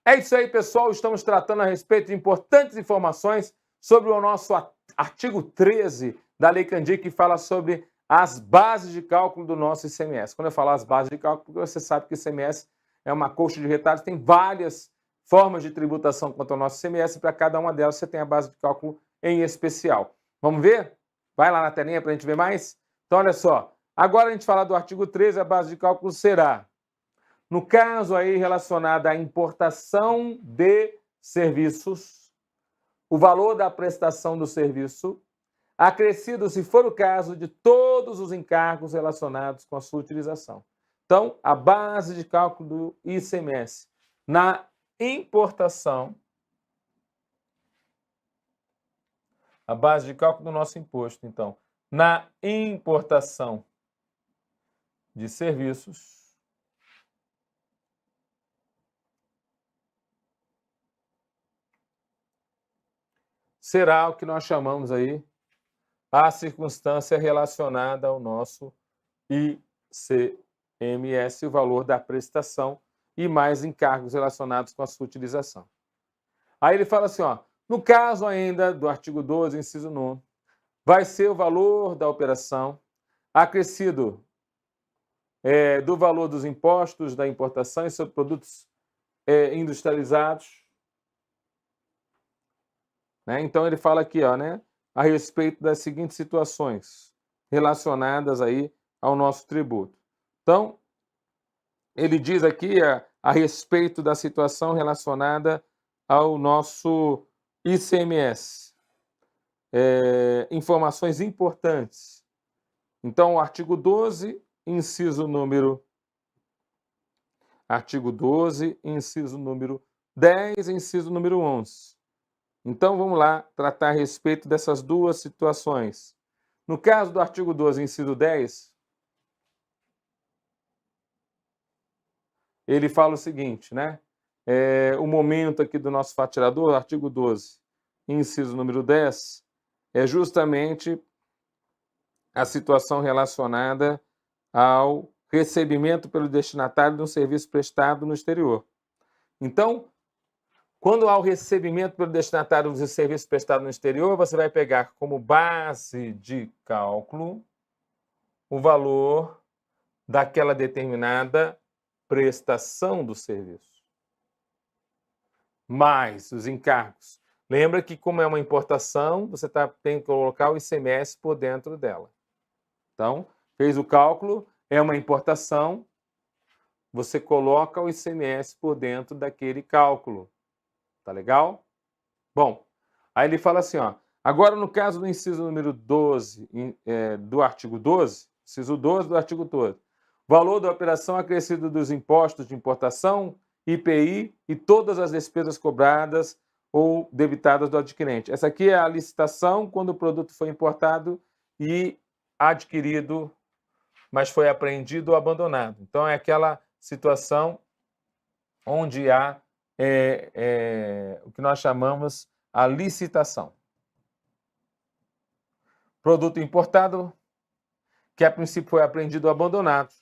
É isso aí, pessoal. Estamos tratando a respeito de importantes informações sobre o nosso artigo 13 da Lei Candir, que fala sobre as bases de cálculo do nosso ICMS. Quando eu falar as bases de cálculo, você sabe que o ICMS é uma colcha de retalhos, tem várias formas de tributação quanto ao nosso ICMS, e para cada uma delas você tem a base de cálculo em especial. Vamos ver? Vai lá na telinha para a gente ver mais? Então, olha só. Agora a gente fala do artigo 13, a base de cálculo será, no caso aí relacionado à importação de serviços, o valor da prestação do serviço, acrescido, se for o caso, de todos os encargos relacionados com a sua utilização. Então, a base de cálculo do ICMS na importação, a base de cálculo do nosso imposto, então, na importação de serviços, será o que nós chamamos aí a circunstância relacionada ao nosso ICMS, o valor da prestação e mais encargos relacionados com a sua utilização. Aí ele fala assim, ó, no caso ainda do artigo 12, inciso 9, vai ser o valor da operação acrescido do valor dos impostos da importação e sobre produtos industrializados. Então, ele fala aqui, ó, a respeito das seguintes situações relacionadas aí ao nosso tributo. Então, ele diz aqui a respeito da situação relacionada ao nosso ICMS. Informações importantes. Então, o artigo 12, inciso número 10, inciso número 11. Então, vamos lá tratar a respeito dessas duas situações. No caso do artigo 12, inciso 10, ele fala o seguinte, né? O momento aqui do nosso fatiador, artigo 12, inciso número 10, é justamente a situação relacionada ao recebimento pelo destinatário de um serviço prestado no exterior. Então, quando há o recebimento pelo destinatário de um serviço prestado no exterior, você vai pegar como base de cálculo o valor daquela determinada prestação do serviço, mais os encargos. Lembra que, como é uma importação, você tem que colocar o ICMS por dentro dela. Então, fez o cálculo, é uma importação, você coloca o ICMS por dentro daquele cálculo. Tá legal? Bom, aí ele fala assim, ó, agora no caso do inciso número 12 do artigo 12, inciso 12 do artigo 12, valor da operação acrescido dos impostos de importação, IPI e todas as despesas cobradas ou debitadas do adquirente. Essa aqui é a licitação quando o produto foi importado e adquirido, mas foi apreendido ou abandonado. Então, é aquela situação onde há o que nós chamamos a licitação. Produto importado, que a princípio foi apreendido ou abandonado,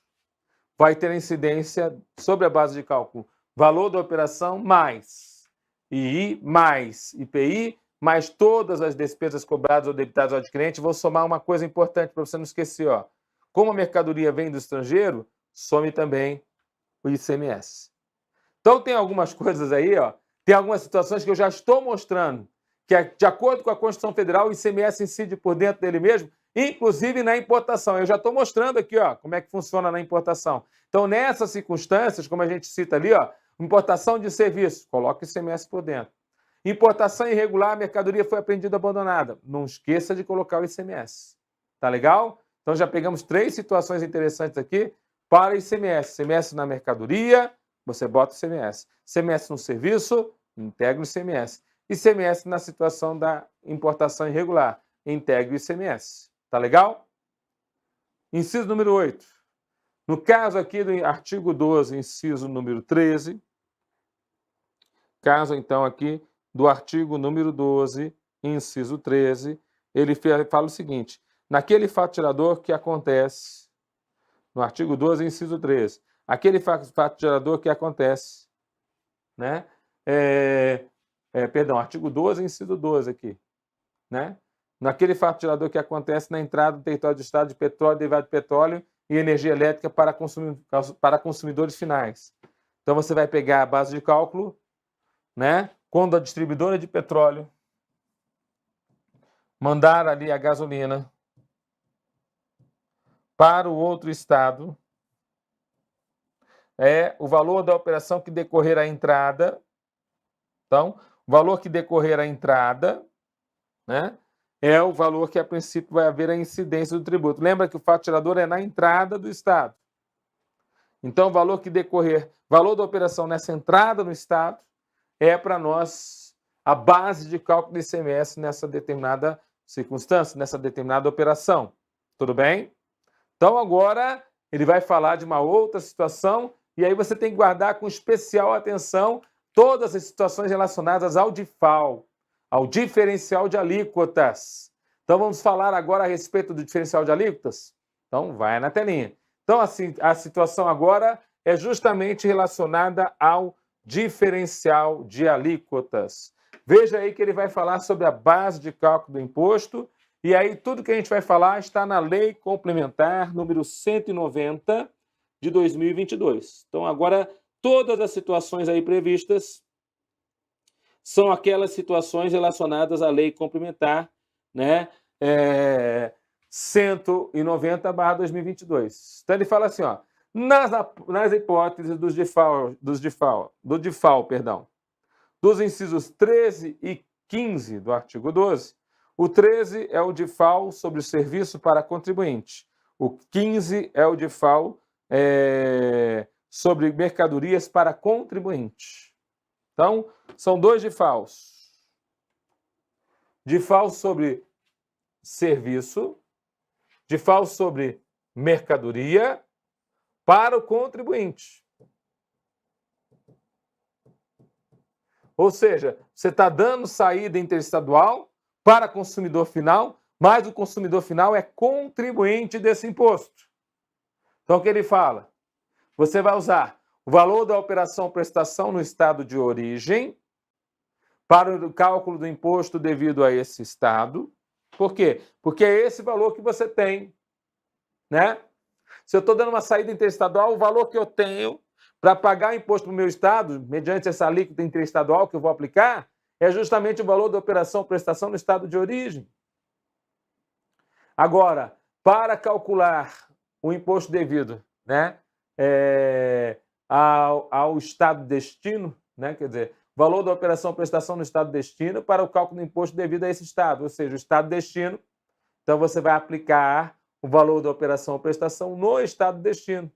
vai ter incidência sobre a base de cálculo valor da operação mais II, mais IPI, mais todas as despesas cobradas ou debitadas ao adquirente. Vou somar uma coisa importante para você não esquecer. Ó. Como a mercadoria vem do estrangeiro, some também o ICMS. Então, tem algumas coisas aí, ó, tem algumas situações que eu já estou mostrando, que, de acordo com a Constituição Federal, o ICMS incide por dentro dele mesmo, inclusive na importação. Eu já estou mostrando aqui, ó, como é que funciona na importação. Então, nessas circunstâncias, como a gente cita ali, ó, importação de serviço, coloca o ICMS por dentro. Importação irregular, a mercadoria foi apreendida abandonada. Não esqueça de colocar o ICMS. Tá legal? Então, já pegamos 3 situações interessantes aqui para o ICMS. ICMS na mercadoria, você bota o ICMS. ICMS no serviço, integra o ICMS. ICMS na situação da importação irregular, integra o ICMS. Tá legal? Inciso número 8. No caso aqui do artigo 12, inciso número 13, caso então aqui do artigo número 12, inciso 13, ele fala o seguinte, naquele fato gerador que acontece, no artigo 12, inciso 13, aquele fato gerador que acontece, né? Artigo 12, inciso 12 aqui, né? Naquele fato gerador que acontece na entrada do território do Estado de petróleo, derivado de petróleo e energia elétrica para consumidores finais. Então, você vai pegar a base de cálculo, né? Quando a distribuidora de petróleo mandar ali a gasolina para o outro estado, o valor da operação que decorrer a entrada. Então, o valor que decorrer a entrada, né, é o valor que, a princípio, vai haver a incidência do tributo. Lembra que o fato gerador é na entrada do Estado. Então, o valor que decorrer, valor da operação nessa entrada no Estado, é para nós a base de cálculo do ICMS nessa determinada circunstância, nessa determinada operação. Tudo bem? Então, agora, ele vai falar de uma outra situação, e aí você tem que guardar com especial atenção todas as situações relacionadas ao DIFAL, ao diferencial de alíquotas. Então, vamos falar agora a respeito do diferencial de alíquotas? Então, vai na telinha. Então, assim, a situação agora é justamente relacionada ao diferencial de alíquotas. Veja aí que ele vai falar sobre a base de cálculo do imposto, e aí tudo que a gente vai falar está na Lei Complementar número 190 de 2022. Então, agora, todas as situações aí previstas são aquelas situações relacionadas à Lei Complementar, né, 190/2022. Então, ele fala assim, ó, nas hipóteses dos incisos 13 e 15 do artigo 12. O 13 é o DIFAL sobre o serviço para contribuinte. O 15 é o DIFAL sobre mercadorias para contribuinte. Então, são dois DIFALs. DIFAL sobre serviço, DIFAL sobre mercadoria para o contribuinte. Ou seja, você está dando saída interestadual para consumidor final, mas o consumidor final é contribuinte desse imposto. Então, o que ele fala? Você vai usar o valor da operação prestação no estado de origem para o cálculo do imposto devido a esse estado. Por quê? Porque é esse valor que você tem, né? Se eu estou dando uma saída interestadual, o valor que eu tenho para pagar imposto para o meu estado, mediante essa alíquota interestadual que eu vou aplicar, é justamente o valor da operação prestação no estado de origem. Agora, para calcular o imposto devido, né, ao estado destino, né, quer dizer, valor da operação prestação no estado destino para o cálculo do imposto devido a esse estado, ou seja, o estado destino, então você vai aplicar o valor da operação ou prestação no estado destino.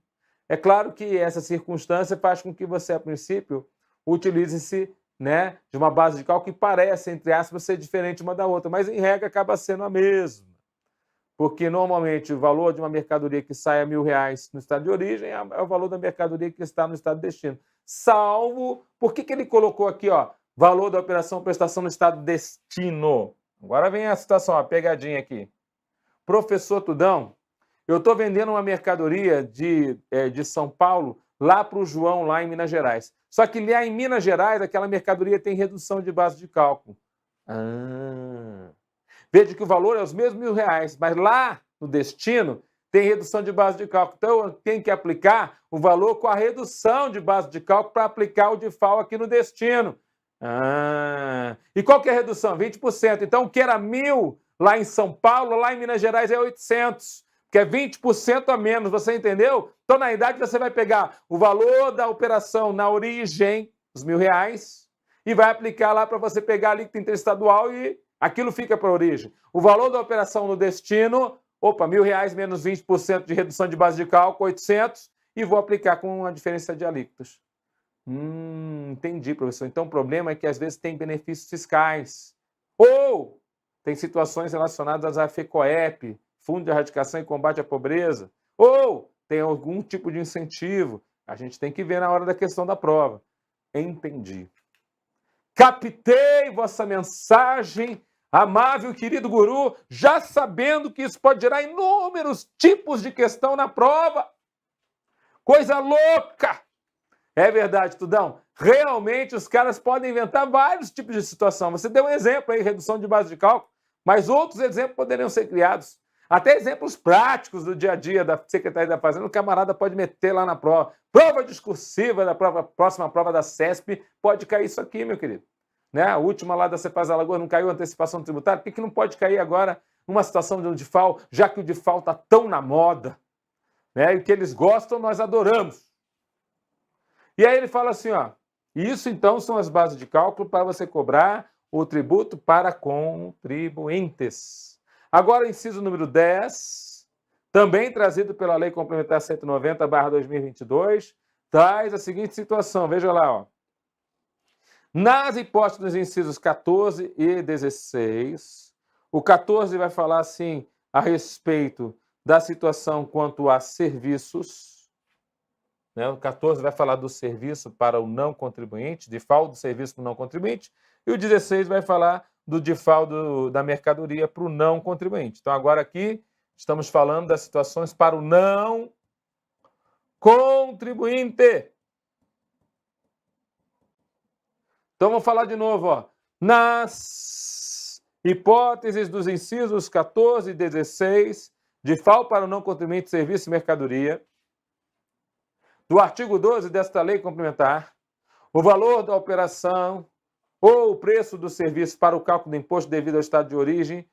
É claro que essa circunstância faz com que você, a princípio, utilize-se, né, de uma base de cálculo que parece, entre aspas, ser diferente uma da outra, mas em regra acaba sendo a mesma. Porque normalmente o valor de uma mercadoria que sai a R$1.000 no estado de origem é o valor da mercadoria que está no estado de destino. Salvo, por que ele colocou aqui, ó, valor da operação prestação no estado de destino? Agora vem a situação, a pegadinha aqui. Professor Tudão, eu estou vendendo uma mercadoria de São Paulo lá para o João, lá em Minas Gerais. Só que lá em Minas Gerais, aquela mercadoria tem redução de base de cálculo. Veja que o valor é os mesmos R$1.000, mas lá no destino tem redução de base de cálculo. Então, eu tenho que aplicar o valor com a redução de base de cálculo para aplicar o DIFAL aqui no destino. E qual que é a redução? 20%. Então, o que era 1.000 lá em São Paulo, lá em Minas Gerais é 800, que é 20% a menos, você entendeu? Então, na verdade, você vai pegar o valor da operação na origem, os R$1.000, e vai aplicar lá para você pegar a alíquota interestadual e aquilo fica para a origem. O valor da operação no destino, R$1.000 menos 20% de redução de base de cálculo, 800, e vou aplicar com a diferença de alíquotas. Entendi, professor. Então, o problema é que, às vezes, tem benefícios fiscais. Ou tem situações relacionadas à FECOEP, Fundo de Erradicação e Combate à Pobreza. Ou tem algum tipo de incentivo. A gente tem que ver na hora da questão da prova. Entendi. Captei vossa mensagem, amável querido guru, já sabendo que isso pode gerar inúmeros tipos de questão na prova. Coisa louca! É verdade, Tudão. Realmente os caras podem inventar vários tipos de situação. Você deu um exemplo aí, redução de base de cálculo, mas outros exemplos poderiam ser criados. Até exemplos práticos do dia a dia da Secretaria da Fazenda, o camarada pode meter lá na prova. Prova discursiva da próxima prova da CESP, pode cair isso aqui, meu querido. Né? A última lá da Cepaz Alagoas não caiu antecipação tributária, por que não pode cair agora numa situação de um DIFAL, já que o DIFAL está tão na moda? Né? E o que eles gostam, nós adoramos. E aí ele fala assim, ó, isso então são as bases de cálculo para você cobrar o tributo para contribuintes. Agora, inciso número 10, também trazido pela Lei Complementar 190/2022, traz a seguinte situação, veja lá, ó. Nas hipóteses dos incisos 14 e 16, o 14 vai falar assim a respeito da situação quanto a serviços, né? O 14 vai falar do serviço para o não contribuinte, DIFAL do serviço para o não contribuinte, e o 16 vai falar do DIFAL da mercadoria para o não contribuinte. Então, agora aqui estamos falando das situações para o não contribuinte. Então, vamos falar de novo, ó. Nas hipóteses dos incisos 14 e 16, DIFAL para o não contribuinte, serviço e mercadoria, do artigo 12 desta lei complementar, o valor da operação ou o preço do serviço para o cálculo do imposto devido ao estado de origem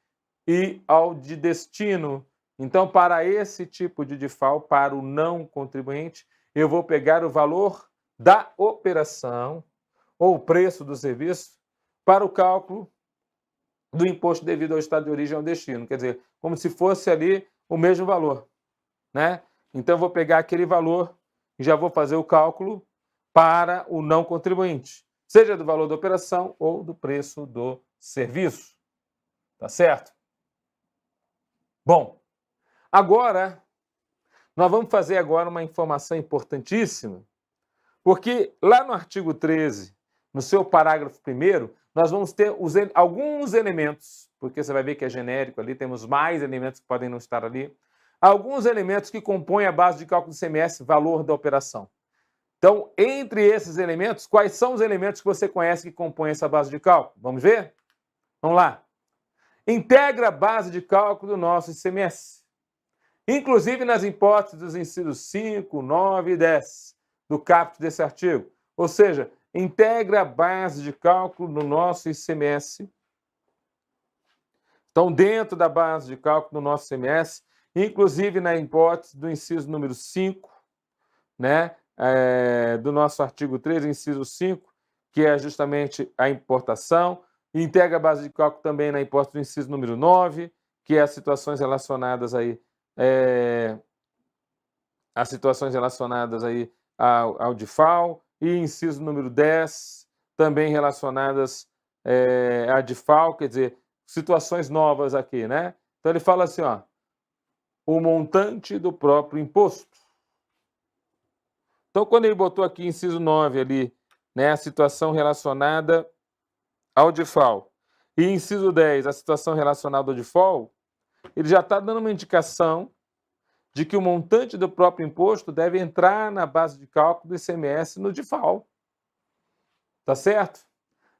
e ao de destino. Então, para esse tipo de DIFAL, para o não contribuinte, eu vou pegar o valor da operação ou o preço do serviço para o cálculo do imposto devido ao estado de origem ao destino. Quer dizer, como se fosse ali o mesmo valor, né? Então, eu vou pegar aquele valor e já vou fazer o cálculo para o não contribuinte, seja do valor da operação ou do preço do serviço. Tá certo? Bom, agora, nós vamos fazer agora uma informação importantíssima, porque lá no artigo 13, no seu parágrafo 1º, nós vamos ter alguns elementos, porque você vai ver que é genérico ali, temos mais elementos que podem não estar ali, alguns elementos que compõem a base de cálculo do ICMS, valor da operação. Então, entre esses elementos, quais são os elementos que você conhece que compõem essa base de cálculo? Vamos ver? Vamos lá. Integra a base de cálculo do nosso ICMS, inclusive nas hipóteses dos incisos 5, 9 e 10 do caput desse artigo. Ou seja, integra a base de cálculo do nosso ICMS. Então, dentro da base de cálculo do nosso ICMS, inclusive na hipótese do inciso número 5, né, do nosso artigo 13, inciso 5, que é justamente a importação, e integra a base de cálculo também na hipótese do inciso número 9, que é as situações relacionadas aí, ao DIFAL, e inciso número 10, também relacionadas à DIFAL, quer dizer, situações novas aqui, né? Então ele fala assim, ó, o montante do próprio imposto. Então, quando ele botou aqui inciso 9 ali, né, a situação relacionada ao DIFAL, e inciso 10, a situação relacionada ao DIFAL, ele já está dando uma indicação de que o montante do próprio imposto deve entrar na base de cálculo do ICMS no DIFAL. Tá certo?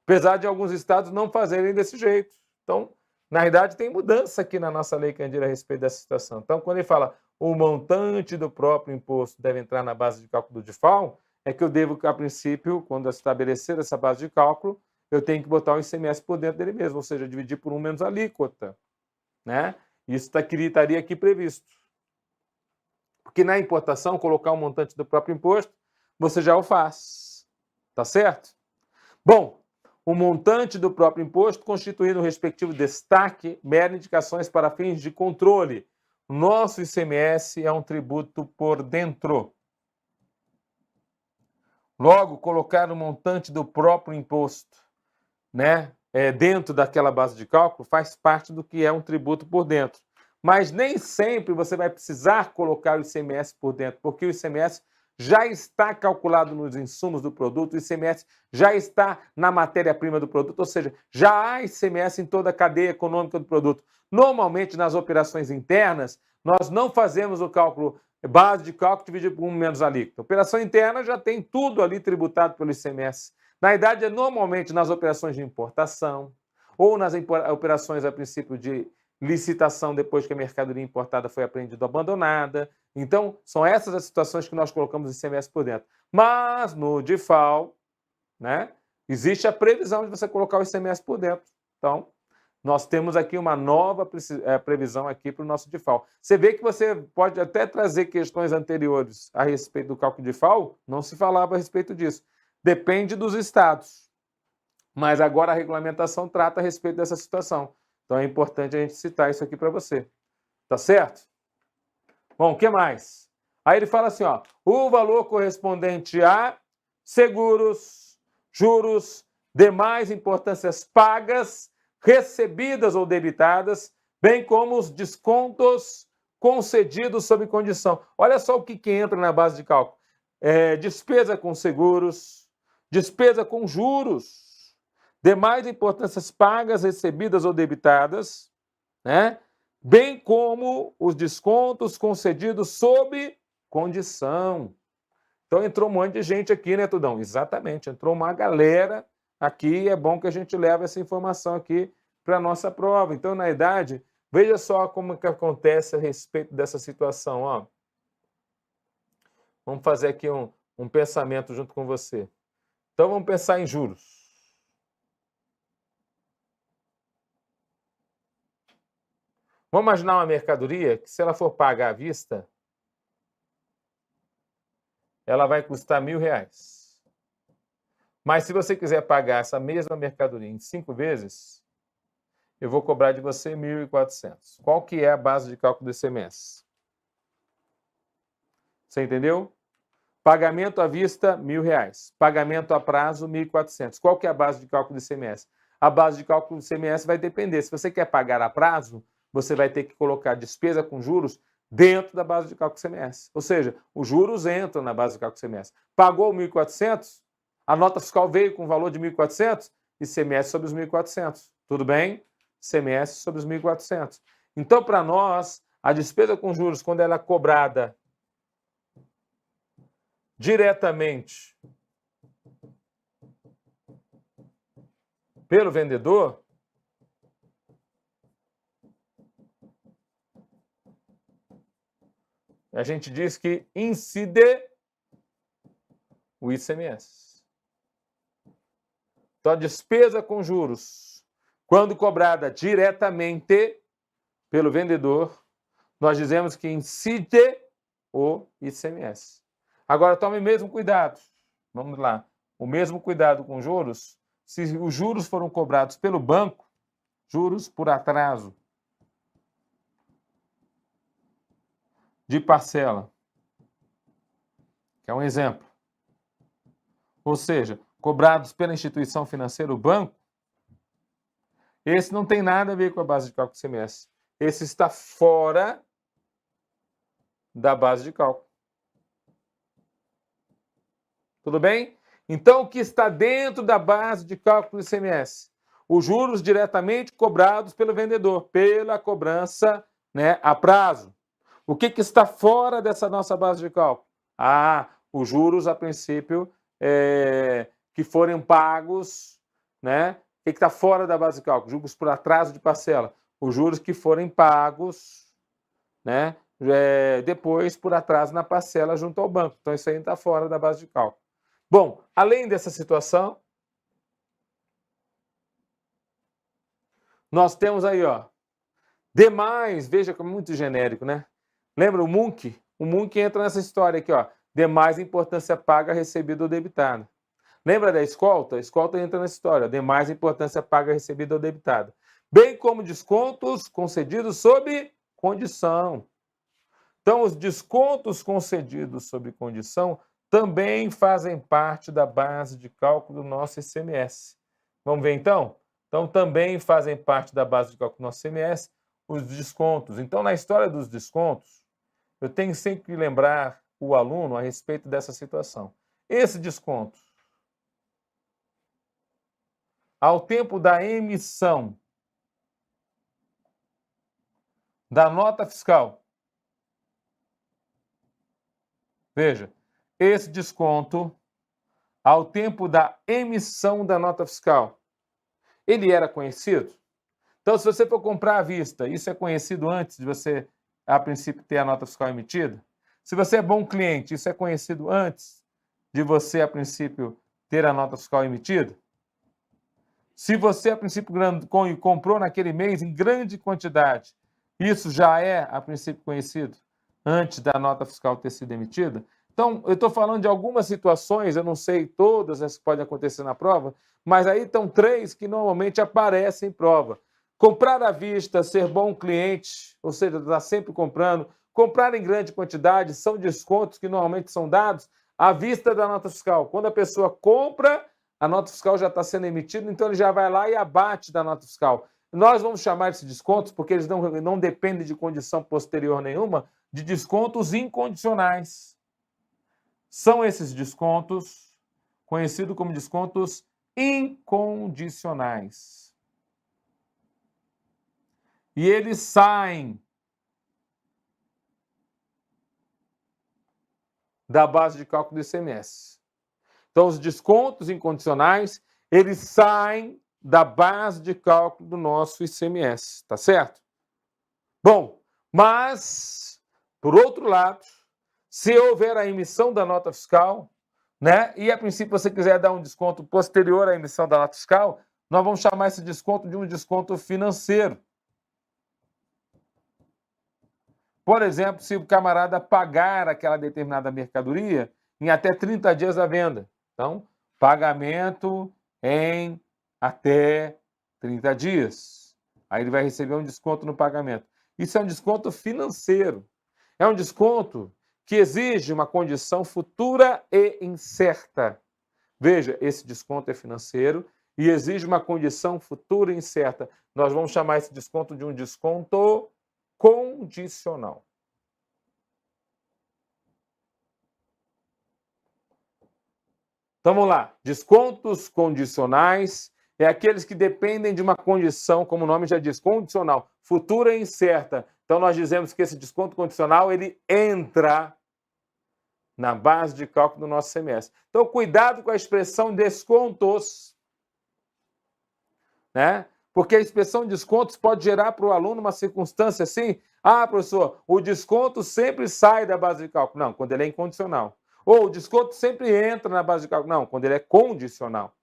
Apesar de alguns estados não fazerem desse jeito. Então, na realidade, tem mudança aqui na nossa Lei Candir a respeito dessa situação. Então, quando ele fala o montante do próprio imposto deve entrar na base de cálculo do DIFAL, é que eu devo, a princípio, quando eu estabelecer essa base de cálculo, eu tenho que botar o ICMS por dentro dele mesmo, ou seja, dividir por 1 menos a alíquota, né? Isso estaria aqui previsto. Porque na importação, colocar o montante do próprio imposto, você já o faz. Tá certo? Bom, o montante do próprio imposto, constituído no respectivo destaque, mera indicações para fins de controle. Nosso ICMS é um tributo por dentro. Logo, colocar o montante do próprio imposto, né, dentro daquela base de cálculo faz parte do que é um tributo por dentro. Mas nem sempre você vai precisar colocar o ICMS por dentro, porque o ICMS já está calculado nos insumos do produto, o ICMS já está na matéria-prima do produto, ou seja, já há ICMS em toda a cadeia econômica do produto. Normalmente, nas operações internas, nós não fazemos o cálculo, base de cálculo dividido por 1 menos alíquota. Operação interna já tem tudo ali tributado pelo ICMS. Na verdade, normalmente nas operações de importação ou nas operações a princípio de licitação depois que a mercadoria importada foi apreendida ou abandonada. Então, são essas as situações que nós colocamos o ICMS por dentro. Mas no DIFAL, né, existe a previsão de você colocar o ICMS por dentro. Então, nós temos aqui uma nova previsão aqui para o nosso DIFAL. Você vê que você pode até trazer questões anteriores a respeito do cálculo DIFAL, não se falava a respeito disso. Depende dos estados. Mas agora a regulamentação trata a respeito dessa situação. Então é importante a gente citar isso aqui para você. Tá certo? Bom, o que mais? Aí ele fala assim, ó, o valor correspondente a seguros, juros, demais importâncias pagas, recebidas ou debitadas, bem como os descontos concedidos sob condição. Olha só o que entra na base de cálculo. Despesa com seguros, despesa com juros, demais importâncias pagas, recebidas ou debitadas, né? Bem como os descontos concedidos sob condição. Então entrou um monte de gente aqui, né, Tudão? Exatamente, entrou uma galera aqui, é bom que a gente leve essa informação aqui para a nossa prova. Então, na verdade, veja só como que acontece a respeito dessa situação, ó. Vamos fazer aqui um pensamento junto com você. Então, vamos pensar em juros. Vamos imaginar uma mercadoria que, se ela for pagar à vista, ela vai custar R$1.000. Mas se você quiser pagar essa mesma mercadoria em 5 vezes, eu vou cobrar de você 1.400. Qual que é a base de cálculo do ICMS? Você entendeu? Pagamento à vista, R$1.000. Pagamento a prazo, 1.400. Qual que é a base de cálculo do ICMS? A base de cálculo do ICMS vai depender. Se você quer pagar a prazo, você vai ter que colocar despesa com juros dentro da base de cálculo do ICMS. Ou seja, os juros entram na base de cálculo do ICMS. Pagou 1.400, a nota fiscal veio com o valor de 1.400, ICMS sobre os 1.400. Tudo bem? ICMS sobre os 1.400. Então, para nós, a despesa com juros, quando ela é cobrada diretamente pelo vendedor, a gente diz que incide o ICMS. Então, a despesa com juros, quando cobrada diretamente pelo vendedor, nós dizemos que incide o ICMS. Agora, tome o mesmo cuidado. Vamos lá. O mesmo cuidado com juros. Se os juros foram cobrados pelo banco, juros por atraso de parcela, que é um exemplo. Ou seja, cobrados pela instituição financeira, o banco, esse não tem nada a ver com a base de cálculo do ICMS. Esse está fora da base de cálculo. Tudo bem? Então, o que está dentro da base de cálculo do ICMS? Os juros diretamente cobrados pelo vendedor, pela cobrança, né, a prazo. O que está fora dessa nossa base de cálculo? Os juros, a princípio, que forem pagos, né? O que está fora da base de cálculo? Juros por atraso de parcela. Os juros que forem pagos, né? Depois por atraso na parcela junto ao banco. Então, isso aí está fora da base de cálculo. Bom, além dessa situação, nós temos aí, ó, demais, veja como é muito genérico, né? Lembra o MUNC? O MUNC entra nessa história aqui, ó, demais importância paga, recebida ou debitada. Lembra da escolta? A escolta entra nessa história, demais importância paga, recebida ou debitada. Bem como descontos concedidos sob condição. Então, os descontos concedidos sob condição também fazem parte da base de cálculo do nosso ICMS. Vamos ver então? Então, também fazem parte da base de cálculo do nosso ICMS os descontos. Então, na história dos descontos, eu tenho sempre que lembrar o aluno a respeito dessa situação. Esse desconto, ao tempo da emissão da nota fiscal, veja, esse desconto, ao tempo da emissão da nota fiscal, ele era conhecido? Então, se você for comprar à vista, isso é conhecido antes de você, a princípio, ter a nota fiscal emitida? Se você é bom cliente, isso é conhecido antes de você, a princípio, ter a nota fiscal emitida? Se você, a princípio, comprou naquele mês em grande quantidade, isso já é, a princípio, conhecido antes da nota fiscal ter sido emitida? Então, eu estou falando de algumas situações, eu não sei todas as que podem acontecer na prova, mas aí estão 3 que normalmente aparecem em prova. Comprar à vista, ser bom cliente, ou seja, estar sempre comprando, comprar em grande quantidade, são descontos que normalmente são dados à vista da nota fiscal. Quando a pessoa compra, a nota fiscal já está sendo emitida, então ele já vai lá e abate da nota fiscal. Nós vamos chamar esses descontos, porque eles não dependem de condição posterior nenhuma, de descontos incondicionais. São esses descontos conhecidos como descontos incondicionais. E eles saem da base de cálculo do ICMS. Então, os descontos incondicionais, eles saem da base de cálculo do nosso ICMS, tá certo? Bom, mas, por outro lado, se houver a emissão da nota fiscal, né, e a princípio você quiser dar um desconto posterior à emissão da nota fiscal, nós vamos chamar esse desconto de um desconto financeiro. Por exemplo, se o camarada pagar aquela determinada mercadoria em até 30 dias da venda. Então, pagamento em até 30 dias. Aí ele vai receber um desconto no pagamento. Isso é um desconto financeiro. É um desconto que exige uma condição futura e incerta. Veja, esse desconto é financeiro e exige uma condição futura e incerta. Nós vamos chamar esse desconto de um desconto condicional. Então vamos lá. Descontos condicionais é aqueles que dependem de uma condição, como o nome já diz, condicional, futura e incerta. Então nós dizemos que esse desconto condicional ele entra na base de cálculo do nosso semestre. Então cuidado com a expressão descontos, né? Porque a expressão descontos pode gerar para o aluno uma circunstância assim: ah, professor, o desconto sempre sai da base de cálculo. Não, quando ele é incondicional. Ou o desconto sempre entra na base de cálculo. Não, quando ele é condicional.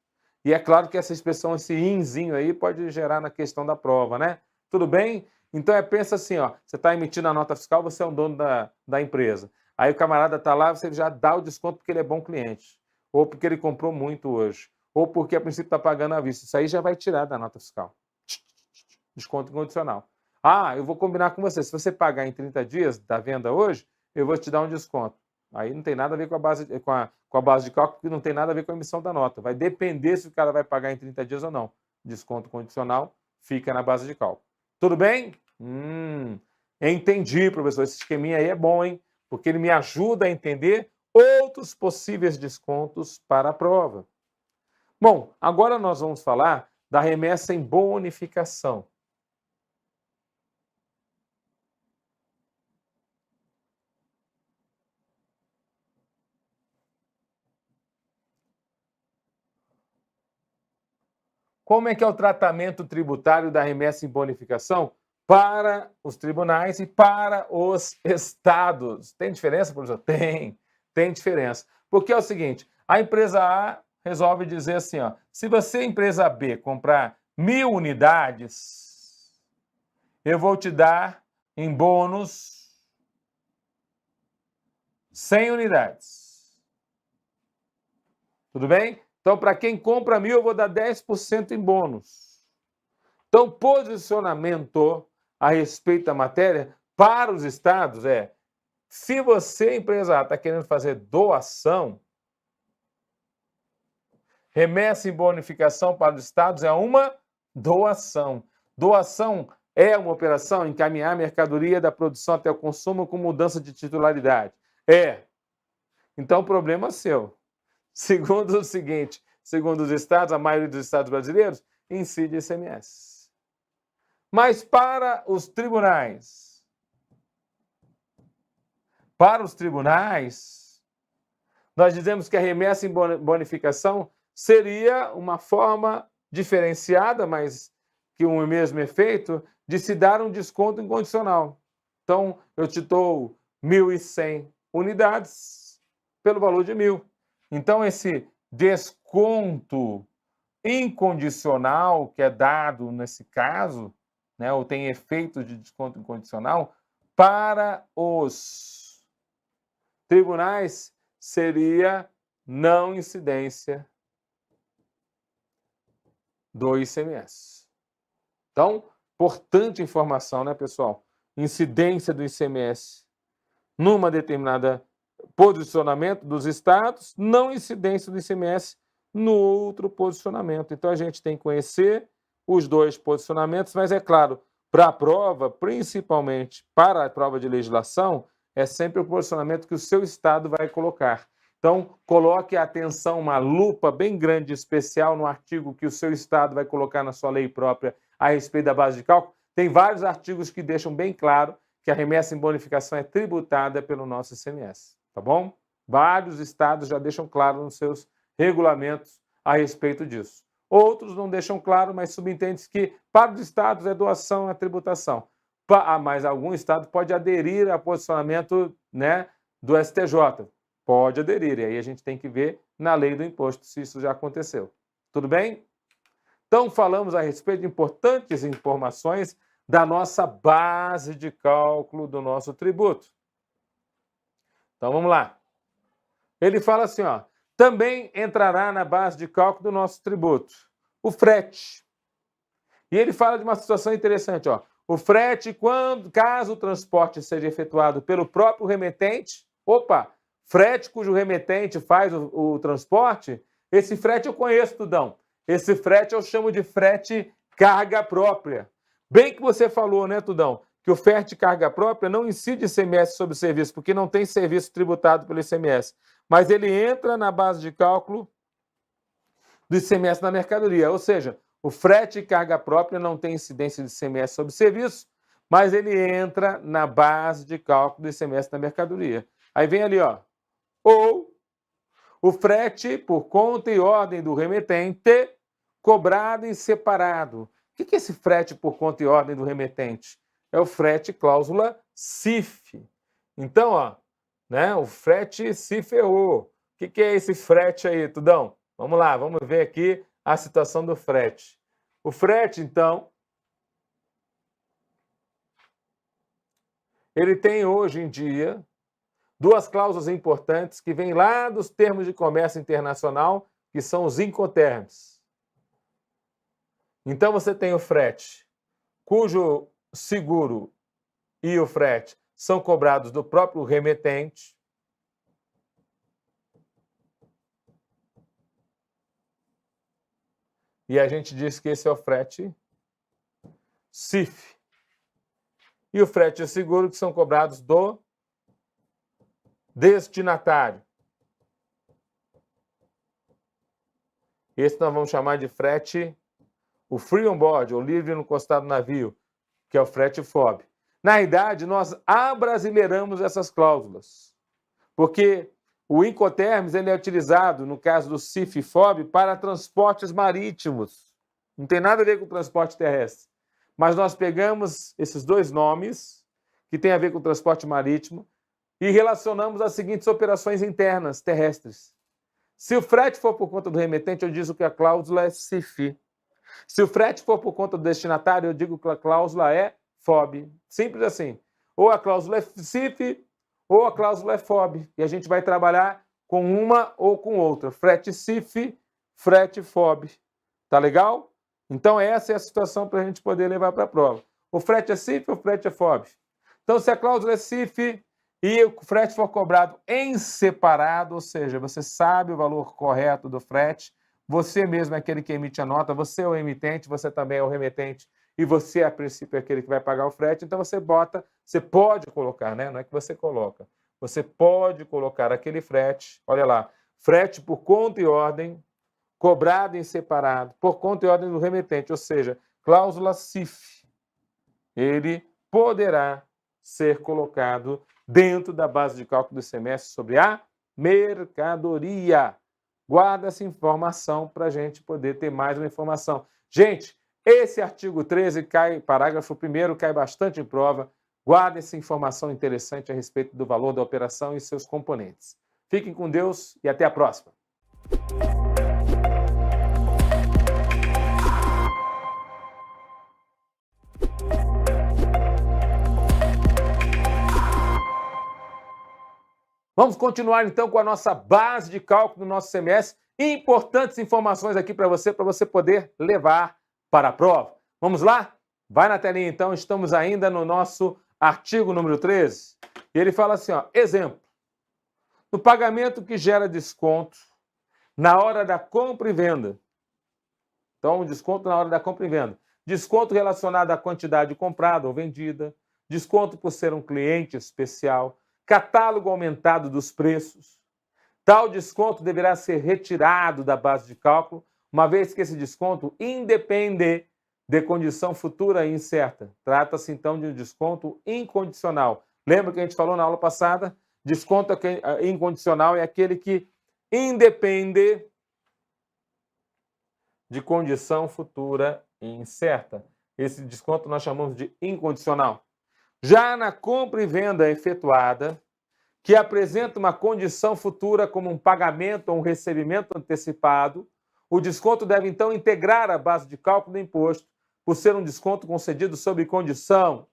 E é claro que essa expressão, esse inzinho aí, pode gerar na questão da prova, né? Tudo bem? Então pensa assim, ó, você está emitindo a nota fiscal, você é o dono da empresa. Aí o camarada está lá, você já dá o desconto porque ele é bom cliente. Ou porque ele comprou muito hoje. Ou porque a princípio está pagando à vista. Isso aí já vai tirar da nota fiscal. Desconto incondicional. Ah, eu vou combinar com você. Se você pagar em 30 dias da venda hoje, eu vou te dar um desconto. Aí não tem nada a ver com a base de cálculo, que não tem nada a ver com a emissão da nota. Vai depender se o cara vai pagar em 30 dias ou não. Desconto condicional fica na base de cálculo. Tudo bem? Entendi, professor. Esse esqueminha aí é bom, hein? Porque ele me ajuda a entender outros possíveis descontos para a prova. Bom, agora nós vamos falar da remessa em bonificação. Como é que é o tratamento tributário da remessa em bonificação para os tribunais e para os estados? Tem diferença, professor? Tem diferença. Porque é o seguinte, a empresa A resolve dizer assim, ó, se você, empresa B, comprar 1.000 unidades, eu vou te dar em bônus 100 unidades. Tudo bem? Então, para quem compra 1.000, eu vou dar 10% em bônus. Então, posicionamento a respeito da matéria para os estados é: se você, empresa A, está querendo fazer doação, remessa em bonificação para os estados é uma doação. Doação é uma operação encaminhar a mercadoria da produção até o consumo com mudança de titularidade. É. Então, o problema é seu. Segundo o seguinte, segundo os estados, a maioria dos estados brasileiros, incide ICMS. Mas para os tribunais, nós dizemos que a remessa em bonificação seria uma forma diferenciada, mas que um mesmo efeito, de se dar um desconto incondicional. Então, eu te dou 1.100 unidades pelo valor de 1.000. Então, esse desconto incondicional que é dado nesse caso, né, ou tem efeito de desconto incondicional, para os tribunais seria não incidência do ICMS. Então, importante informação, né, pessoal? Incidência do ICMS numa determinada posicionamento dos estados, não incidência do ICMS no outro posicionamento. Então, a gente tem que conhecer os dois posicionamentos, mas é claro, para a prova, principalmente para a prova de legislação, é sempre o posicionamento que o seu estado vai colocar. Então, coloque a atenção, uma lupa bem grande, especial, no artigo que o seu estado vai colocar na sua lei própria a respeito da base de cálculo. Tem vários artigos que deixam bem claro que a remessa em bonificação é tributada pelo nosso ICMS, tá bom? Vários estados já deixam claro nos seus regulamentos a respeito disso. Outros não deixam claro, mas subentende que para os estados é doação, é tributação. Mas algum estado pode aderir ao posicionamento, né, do STJ. Pode aderir, e aí a gente tem que ver na lei do imposto se isso já aconteceu. Tudo bem? Então, falamos a respeito de importantes informações da nossa base de cálculo do nosso tributo. Então, vamos lá. Ele fala assim, ó, também entrará na base de cálculo do nosso tributo o frete. E ele fala de uma situação interessante, ó. O frete, caso o transporte seja efetuado pelo próprio remetente, frete cujo remetente faz o transporte, esse frete eu conheço, Tudão. Esse frete eu chamo de frete carga própria. Bem que você falou, né, Tudão, que o frete carga própria não incide ICMS sobre o serviço, porque não tem serviço tributado pelo ICMS. Mas ele entra na base de cálculo do ICMS na mercadoria. Ou seja, o frete carga própria não tem incidência de ICMS sobre o serviço, mas ele entra na base de cálculo do ICMS na mercadoria. Aí vem ali, ó. Ou o frete por conta e ordem do remetente, cobrado em separado. O que é esse frete por conta e ordem do remetente? É o frete cláusula CIF. Então, ó, né, o frete se ferrou. O que é esse frete aí, Tudão? Vamos lá, vamos ver aqui a situação do frete. O frete, então, ele tem hoje em dia duas cláusulas importantes que vêm lá dos termos de comércio internacional, que são os Incoterms. Então você tem o frete, cujo seguro e o frete são cobrados do próprio remetente. E a gente diz que esse é o frete CIF. E o frete e o seguro que são cobrados do destinatário. Esse nós vamos chamar de frete, o free on board, ou livre no encostado do navio, que é o frete FOB. Na realidade, nós abrasileiramos essas cláusulas, porque o Incoterms ele é utilizado, no caso do CIF e FOB, para transportes marítimos. Não tem nada a ver com transporte terrestre. Mas nós pegamos esses dois nomes, que tem a ver com o transporte marítimo, e relacionamos as seguintes operações internas terrestres. Se o frete for por conta do remetente, eu digo que a cláusula é CIF. Se o frete for por conta do destinatário, eu digo que a cláusula é FOB. Simples assim. Ou a cláusula é CIF, ou a cláusula é FOB. E a gente vai trabalhar com uma ou com outra. Frete CIF, frete FOB. Tá legal? Então essa é a situação para a gente poder levar para a prova. O frete é CIF ou o frete é FOB? Então se a cláusula é CIF e o frete for cobrado em separado, ou seja, você sabe o valor correto do frete, você mesmo é aquele que emite a nota, você é o emitente, você também é o remetente, e você, a princípio, é aquele que vai pagar o frete, então você pode colocar, né? Não é que você coloca. Você pode colocar aquele frete, olha lá, frete por conta e ordem, cobrado em separado, por conta e ordem do remetente, ou seja, cláusula CIF. Ele poderá ser colocado dentro da base de cálculo do ICMS sobre a mercadoria. Guarda essa informação para a gente poder ter mais uma informação. Gente, esse artigo 13 cai, parágrafo 1º, cai bastante em prova. Guarda essa informação interessante a respeito do valor da operação e seus componentes. Fiquem com Deus e até a próxima. Vamos continuar então com a nossa base de cálculo do nosso ICMS. Importantes informações aqui para você poder levar para a prova. Vamos lá? Vai na telinha então, estamos ainda no nosso artigo número 13. E ele fala assim, ó, exemplo. No pagamento que gera desconto na hora da compra e venda. Então, desconto na hora da compra e venda. Desconto relacionado à quantidade comprada ou vendida. Desconto por ser um cliente especial. Catálogo aumentado dos preços. Tal desconto deverá ser retirado da base de cálculo, uma vez que esse desconto independe de condição futura e incerta. Trata-se, então, de um desconto incondicional. Lembra que a gente falou na aula passada? Desconto incondicional é aquele que independe de condição futura e incerta. Esse desconto nós chamamos de incondicional. Já na compra e venda efetuada, que apresenta uma condição futura como um pagamento ou um recebimento antecipado, o desconto deve, então, integrar a base de cálculo do imposto, por ser um desconto concedido sob condição.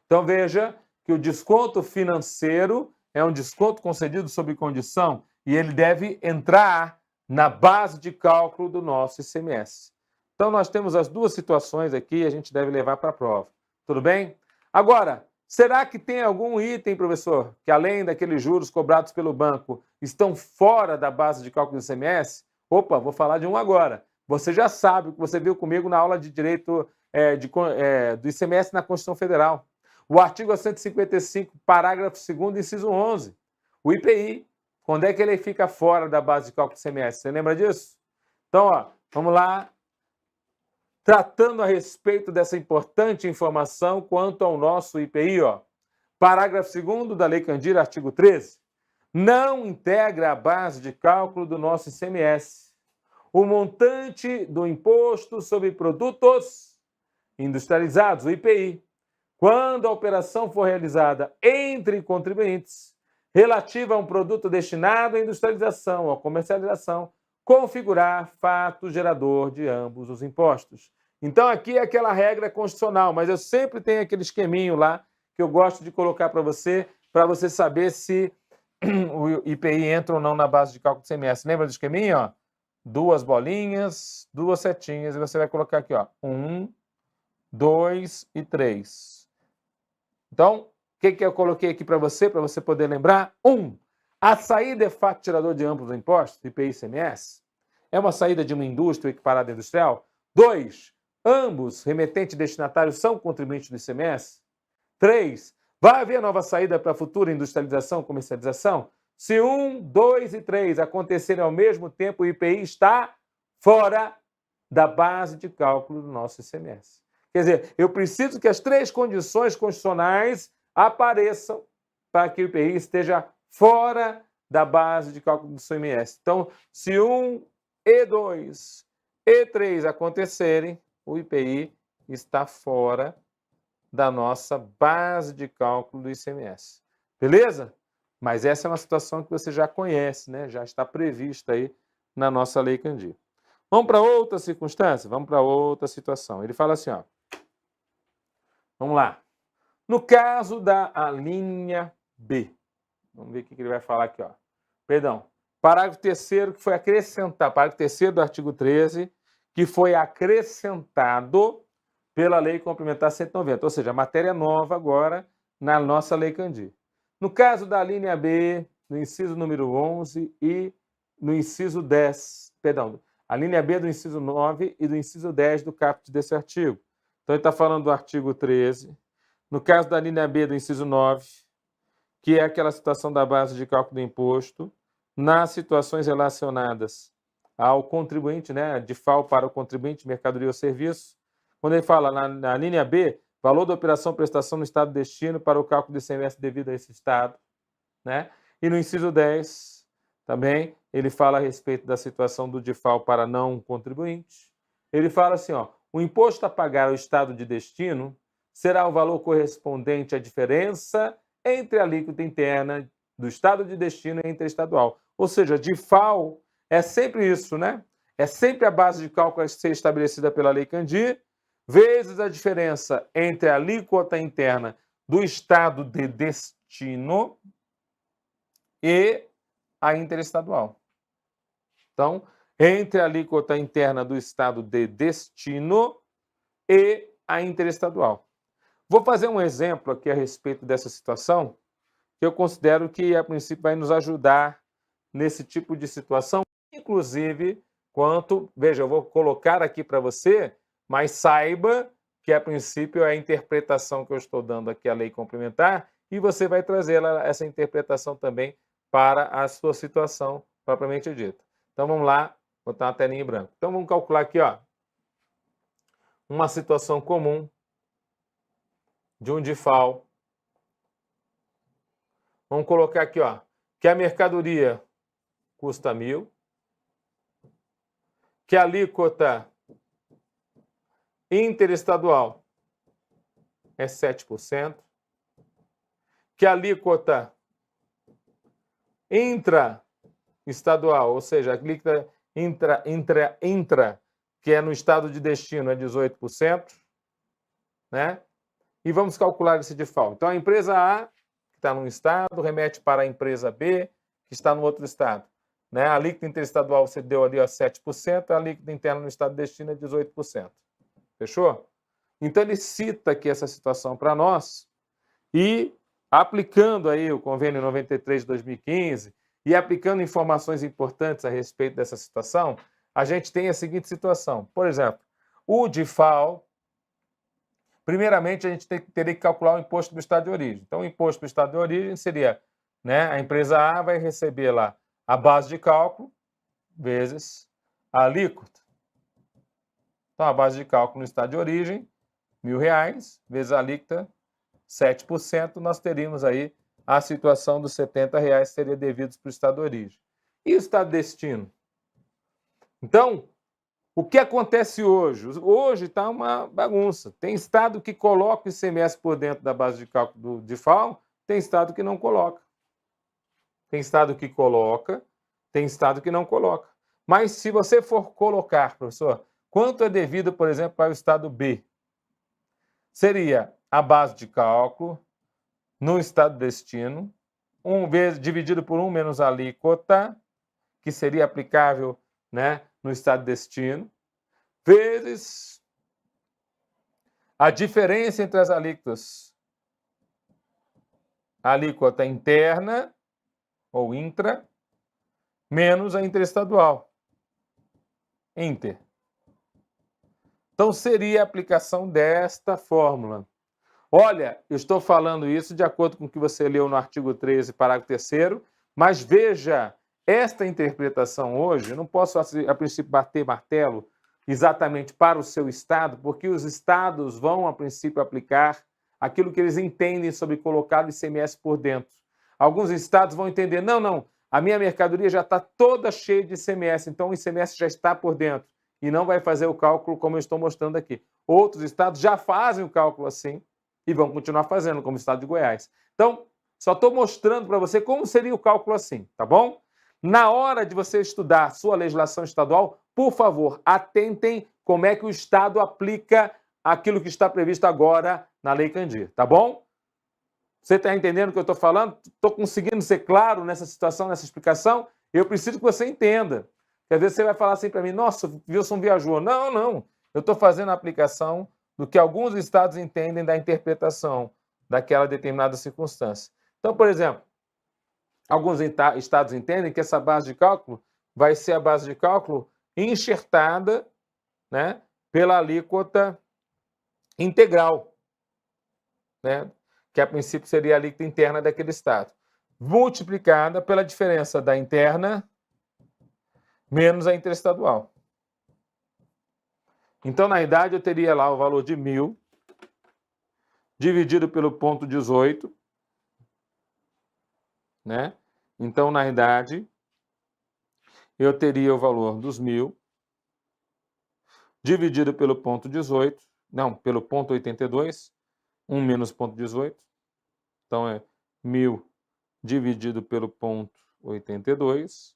Então, veja que o desconto financeiro é um desconto concedido sob condição e ele deve entrar na base de cálculo do nosso ICMS. Então, nós temos as duas situações aqui e a gente deve levar para a prova. Tudo bem? Agora, será que tem algum item, professor, que além daqueles juros cobrados pelo banco, estão fora da base de cálculo do ICMS? Opa, vou falar de um agora. Você já sabe o que você viu comigo na aula de Direito do ICMS na Constituição Federal. O artigo 155, parágrafo 2º, inciso 11. O IPI. Quando é que ele fica fora da base de cálculo do ICMS? Você lembra disso? Então, ó, vamos lá. Tratando a respeito dessa importante informação quanto ao nosso IPI, ó. Parágrafo 2º da Lei Candir, artigo 13. Não integra a base de cálculo do nosso ICMS o montante do Imposto sobre Produtos Industrializados, o IPI, quando a operação for realizada entre contribuintes relativa a um produto destinado à industrialização ou comercialização, configurar fato gerador de ambos os impostos. Então, aqui é aquela regra constitucional, mas eu sempre tenho aquele esqueminho lá que eu gosto de colocar para você saber se o IPI entra ou não na base de cálculo do ICMS. Lembra do esqueminho? Ó? 2 bolinhas, 2 setinhas, e você vai colocar aqui, ó, 1, 2 e 3. Então, o que eu coloquei aqui para você poder lembrar? 1. A saída é fato gerador de ambos os impostos, IPI e ICMS. É uma saída de uma indústria equiparada industrial. 2. Ambos, remetente e destinatário, são contribuintes do ICMS. 3. Vai haver nova saída para futura industrialização ou comercialização? Se 1, 2 e 3 acontecerem ao mesmo tempo, o IPI está fora da base de cálculo do nosso ICMS. Quer dizer, eu preciso que as 3 condições constitucionais apareçam para que o IPI esteja fora da base de cálculo do ICMS. Então, se 1 e 2 e 3 acontecerem, o IPI está fora da nossa base de cálculo do ICMS. Beleza? Mas essa é uma situação que você já conhece, né? Já está prevista aí na nossa Lei Candir. Vamos para outra circunstância? Vamos para outra situação. Ele fala assim, ó. Vamos lá. No caso da alínea B. Vamos ver o que ele vai falar aqui, ó. Perdão. Parágrafo 3º que foi acrescentado. Parágrafo 3º do artigo 13, que foi acrescentado pela Lei Complementar 190. Ou seja, matéria nova agora na nossa Lei Candir. No caso da linha B, no inciso número 11 e no inciso 10, perdão, a linha B do inciso 9 e do inciso 10 do caput desse artigo. Então, ele está falando do artigo 13. No caso da linha B do inciso 9, que é aquela situação da base de cálculo do imposto, nas situações relacionadas ao contribuinte, né, de FAO para o contribuinte, mercadoria ou serviço, quando ele fala na linha B, valor da operação prestação no estado de destino para o cálculo do ICMS devido a esse estado, né? E no inciso 10, também, ele fala a respeito da situação do DIFAL para não contribuinte. Ele fala assim, ó, o imposto a pagar ao estado de destino será o valor correspondente à diferença entre a alíquota interna do estado de destino e interestadual. Ou seja, DIFAL é sempre isso, né? É sempre a base de cálculo a ser estabelecida pela Lei Candir, vezes a diferença entre a alíquota interna do estado de destino e a interestadual. Então, entre a alíquota interna do estado de destino e a interestadual. Vou fazer um exemplo aqui a respeito dessa situação, que eu considero que, a princípio, vai nos ajudar nesse tipo de situação, inclusive, veja, eu vou colocar aqui para você, mas saiba que, a princípio, é a interpretação que eu estou dando aqui à lei complementar e você vai trazer essa interpretação também para a sua situação propriamente dita. Então, vamos lá, botar uma telinha em branco. Então, vamos calcular aqui, ó, uma situação comum de um DIFAL. Vamos colocar aqui, ó, que a mercadoria custa 1.000, que a alíquota interestadual é 7%, que a alíquota intraestadual, ou seja, a alíquota intra, que é no estado de destino, é 18%, né? E vamos calcular esse DIFAL. Então, a empresa A, que está num estado, remete para a empresa B, que está no outro estado. né? A alíquota interestadual você deu ali, ó, 7%, a alíquota interna no estado de destino é 18%. Fechou? Então, ele cita aqui essa situação para nós e, aplicando aí o convênio 93 de 2015 e aplicando informações importantes a respeito dessa situação, a gente tem a seguinte situação. Por exemplo, o DIFAL, primeiramente, a gente teria que calcular o imposto do estado de origem. Então, o imposto do estado de origem seria, né, a empresa A vai receber lá a base de cálculo vezes a alíquota. Então, a base de cálculo no estado de origem, R$1.000, vezes a alíquota, 7%, nós teríamos aí a situação dos R$70 que seria devidos para o estado de origem. E o estado de destino? Então, o que acontece hoje? Hoje está uma bagunça. Tem estado que coloca o ICMS por dentro da base de cálculo do DIFAL, tem estado que não coloca. Tem estado que coloca, tem estado que não coloca. Mas se você for colocar, professor, quanto é devido, por exemplo, para o estado B? Seria a base de cálculo no estado de destino, dividido por 1 menos a alíquota, que seria aplicável, né, no estado de destino, vezes a diferença entre as alíquotas. A alíquota interna, ou intra, menos a interestadual. Inter. Então, seria a aplicação desta fórmula. Olha, eu estou falando isso de acordo com o que você leu no artigo 13, parágrafo 3º, mas veja, esta interpretação hoje, eu não posso, a princípio, bater martelo exatamente para o seu estado, porque os estados vão, a princípio, aplicar aquilo que eles entendem sobre colocar o ICMS por dentro. Alguns estados vão entender, não, a minha mercadoria já está toda cheia de ICMS, então o ICMS já está por dentro e não vai fazer o cálculo como eu estou mostrando aqui. Outros estados já fazem o cálculo assim e vão continuar fazendo, como o estado de Goiás. Então, só estou mostrando para você como seria o cálculo assim, tá bom? Na hora de você estudar a sua legislação estadual, por favor, atentem como é que o estado aplica aquilo que está previsto agora na Lei Candir, tá bom? Você está entendendo o que eu estou falando? Estou conseguindo ser claro nessa situação, nessa explicação? Eu preciso que você entenda. Porque às vezes você vai falar assim para mim, nossa, o Wilson viajou. Não. Eu estou fazendo a aplicação do que alguns estados entendem da interpretação daquela determinada circunstância. Então, por exemplo, alguns estados entendem que essa base de cálculo vai ser a base de cálculo enxertada, né, pela alíquota integral, né, que a princípio seria a alíquota interna daquele estado, multiplicada pela diferença da interna menos a interestadual. Então, na realidade, eu teria lá o valor de 1.000 dividido pelo ponto 18, né? Então, na realidade, eu teria o valor dos 1.000 dividido pelo ponto 18, não, pelo ponto 82, 1 menos ponto 18. Então, é 1.000 dividido pelo ponto 82,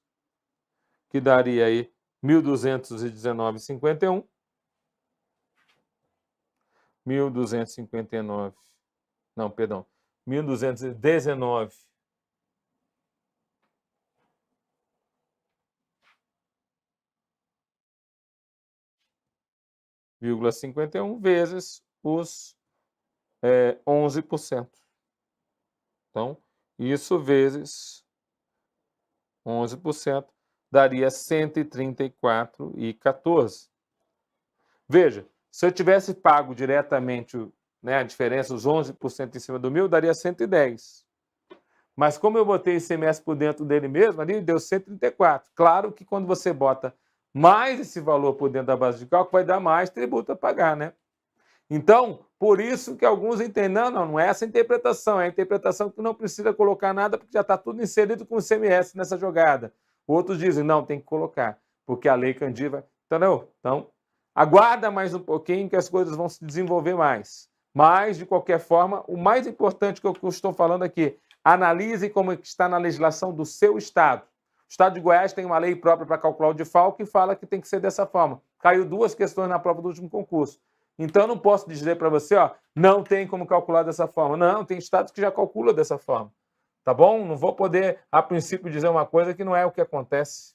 que daria aí 1.219,51. 1.259, não, perdão, 1.219,51 vezes os 11%. Então, isso vezes 11% daria 134,14. Veja, se eu tivesse pago diretamente, né, a diferença, os 11% em cima do 1.000, daria 110. Mas como eu botei ICMS por dentro dele mesmo, ali deu 134. Claro que quando você bota mais esse valor por dentro da base de cálculo, vai dar mais tributo a pagar, né? Então, por isso que alguns entendem, não é essa a interpretação, é a interpretação que não precisa colocar nada, porque já está tudo inserido com o ICMS nessa jogada. Outros dizem, não, tem que colocar, porque a Lei Candir vai... Entendeu? Então, aguarda mais um pouquinho que as coisas vão se desenvolver mais. Mas, de qualquer forma, o mais importante que eu estou falando aqui, analise como está na legislação do seu estado. O estado de Goiás tem uma lei própria para calcular o DIFAL que fala que tem que ser dessa forma. Caiu 2 questões na prova do último concurso. Então, eu não posso dizer para você, não tem como calcular dessa forma. Não, tem estados que já calculam dessa forma. Tá bom? Não vou poder, a princípio, dizer uma coisa que não é o que acontece.